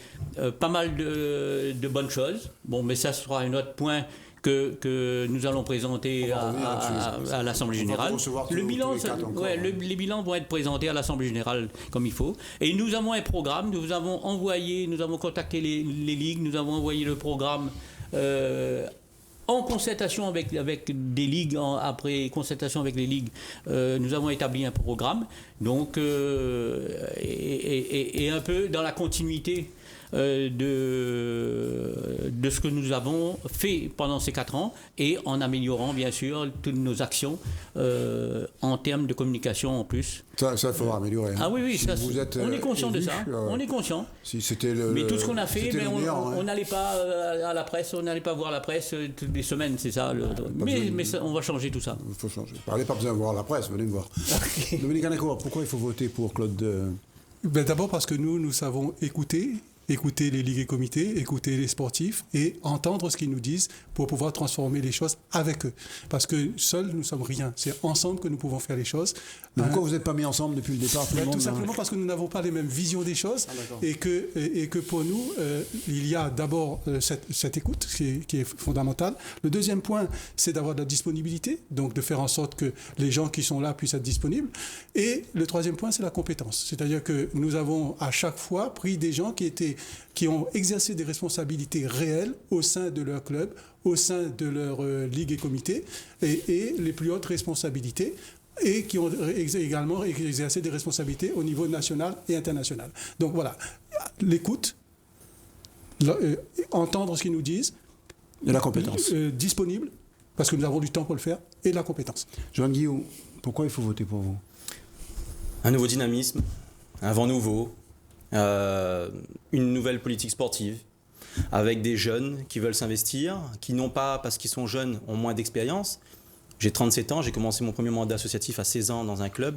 pas mal de bonnes choses. Bon, mais ça sera un autre point que nous allons présenter à l'Assemblée Générale. Les bilans vont être présentés à l'Assemblée Générale comme il faut. Et nous avons un programme, nous avons contacté les ligues, nous avons envoyé le programme en concertation avec des ligues, après concertation avec les ligues, nous avons établi un programme, donc, et un peu dans la continuité de ce que nous avons fait pendant ces 4 ans, et en améliorant bien sûr toutes nos actions en termes de communication en plus.
Ça il faudra améliorer.
Ah oui,
si
on est conscient de ça. On est conscient.
Si c'était
mais tout ce qu'on a fait, on n'allait pas à la presse, on n'allait pas voir la presse toutes les semaines, c'est ça. Mais ça, on va changer tout ça.
Il faut changer. Parlez pas besoin de voir la presse, venez me voir. Dominique Anacour, pourquoi il faut voter pour Claude
D'abord parce que nous savons écouter les ligues et comités, écouter les sportifs et entendre ce qu'ils nous disent pour pouvoir transformer les choses avec eux. Parce que seuls, nous ne sommes rien. C'est ensemble que nous pouvons faire les choses.
Mais pourquoi vous n'êtes pas mis ensemble depuis le départ
tout simplement parce que nous n'avons pas les mêmes visions des choses et que pour nous, il y a d'abord cette écoute qui est fondamentale. Le deuxième point, c'est d'avoir de la disponibilité, donc de faire en sorte que les gens qui sont là puissent être disponibles. Et le troisième point, c'est la compétence. C'est-à-dire que nous avons à chaque fois pris des gens qui ont exercé des responsabilités réelles au sein de leur club, au sein de leur ligue et comité, et les plus hautes responsabilités et qui ont également exercé des responsabilités au niveau national et international. Donc voilà, l'écoute, entendre ce qu'ils nous disent,
et la compétence.
Disponible, parce que nous avons du temps pour le faire, et la compétence.
Johan Guillaume, pourquoi il faut voter pour vous?
Un nouveau dynamisme, un vent nouveau, une nouvelle politique sportive, avec des jeunes qui veulent s'investir, qui n'ont pas, parce qu'ils sont jeunes, ont moins d'expérience. J'ai 37 ans, j'ai commencé mon premier mandat associatif à 16 ans dans un club,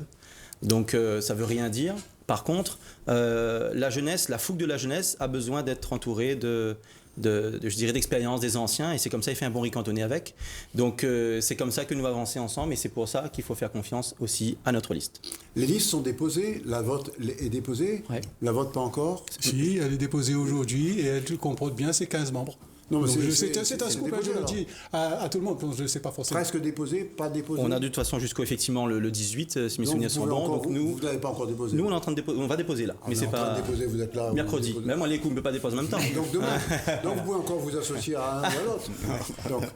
donc ça ne veut rien dire. Par contre, la jeunesse, la fougue de la jeunesse a besoin d'être entourée je dirais, d'expérience des anciens, et c'est comme ça qu'il fait un bon riz cantonné avec. Donc c'est comme ça que nous allons avancer ensemble, et c'est pour ça qu'il faut faire confiance aussi à notre liste.
Les listes sont déposées, la vote est déposée,
ouais.
La vote pas encore.
Si, elle est déposée aujourd'hui, et elle comporte bien ses 15 membres.
Non, mais
c'est un scoop, je le dis à tout le monde, je ne sais pas forcément.
Presque déposé, pas déposé.
On a de toute façon jusqu'au effectivement le 18, si mes souvenirs sont bons. Donc
vous n'avez pas encore déposé.
Nous, on est en train de déposer, on va déposer là. Mais c'est pas.
Déposer, vous êtes là.
Mercredi. Même moi, les coups, on ne peut pas déposer en même temps.
Donc demain. Donc vous pouvez encore vous associer à un ou à l'autre.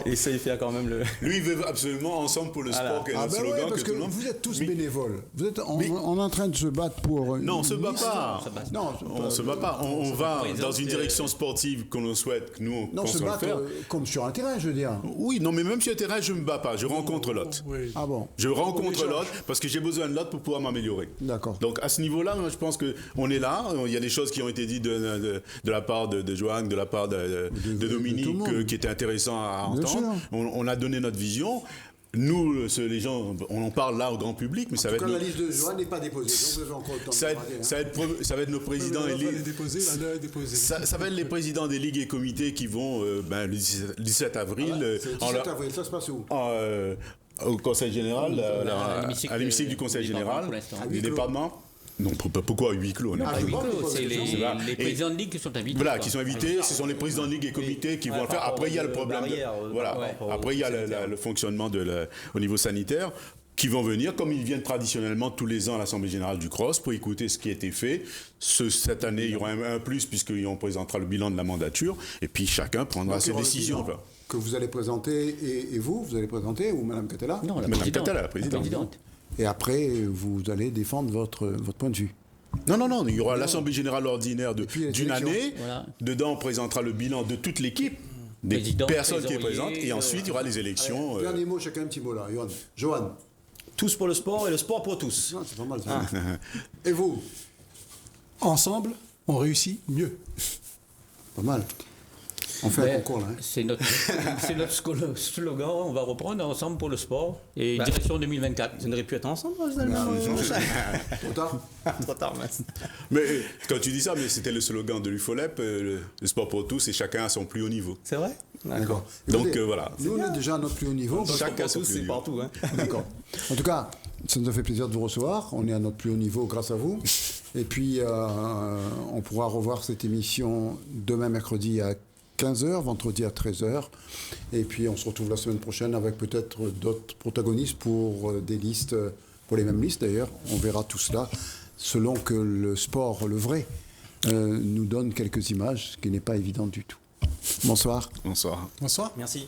Et ça, il fait quand même le.
Lui, il veut absolument ensemble pour le sport, qui est notre slogan.
Parce que vous êtes tous bénévoles. Vous êtes on est en train de se battre pour.
Non, on ne se bat pas.
Non,
on ne se bat pas. On va dans une direction sportive qu'on nous souhaite, que nous,
se battre comme sur un terrain, je veux dire.
Oui, non, mais même sur un terrain, je ne me bats pas. Je rencontre l'autre.
Oui.
Ah bon?
Je rencontre l'autre parce que j'ai besoin de l'autre pour pouvoir m'améliorer.
D'accord.
Donc à ce niveau-là, moi, je pense qu'on est là. Il y a des choses qui ont été dites de la part de Johan, de la part de Dominique, qui étaient intéressantes à entendre. On a donné notre vision. Nous, les gens, on en parle là au grand public, mais ça va être.
La liste de Johan n'est pas déposée, donc vous avez encore le temps
ça va être nos présidents et ça va être les présidents des ligues et comités qui vont le 17 avril.
Le 17 avril, ça se passe où?
Au Conseil général, à l'hémicycle du Conseil général, du département. Non, pourquoi à huis clos?
C'est les présidents de ligue qui sont invités.
Voilà, qui sont invités. Ce sont les présidents de ligue et comités qui vont le faire. Après, il y a le problème. Après, il y a le fonctionnement au niveau sanitaire, qui vont venir, comme ils viennent traditionnellement tous les ans à l'Assemblée générale du CROSS, pour écouter ce qui a été fait. Cette année, il y aura un plus, puisqu'on présentera le bilan de la mandature, et puis chacun prendra ses décisions.
Que vous allez présenter, et vous allez présenter, ou Mme Catella?
Non,
Mme Catella, la présidente.
Et après, vous allez défendre votre point de vue.
Non, il y aura l'Assemblée générale ordinaire d'une année. Voilà. Dedans, on présentera le bilan de toute l'équipe, des personnes qui sont présentes, et ensuite, il y aura les élections.
Allez, dernier mot, chacun un petit mot là. Johan.
Tous pour le sport et le sport pour tous.
Non, c'est pas mal ça. Et vous?
Ensemble, on réussit mieux.
Pas mal. On fait un concours là.
C'est notre slogan, on va reprendre ensemble pour le sport et direction 2024.
Ça n'aurait pu être ensemble,
Trop tard.
Trop tard,
mais quand tu dis ça, mais c'était le slogan de l'UFOLEP, le sport pour tous et chacun à son plus haut niveau.
C'est vrai?
D'accord.
Donc voilà.
Nous, on est déjà à notre plus haut niveau.
Chacun tous, c'est partout.
D'accord. En tout cas, ça nous a fait plaisir de vous recevoir. On est à notre plus haut niveau grâce à vous. Et puis, on pourra revoir cette émission demain mercredi à 15h, vendredi à 13h. Et puis on se retrouve la semaine prochaine avec peut-être d'autres protagonistes pour des listes, pour les mêmes listes d'ailleurs. On verra tout cela selon que le sport, le vrai, nous donne quelques images, ce qui n'est pas évident du tout. Bonsoir.
Bonsoir.
Bonsoir.
Merci.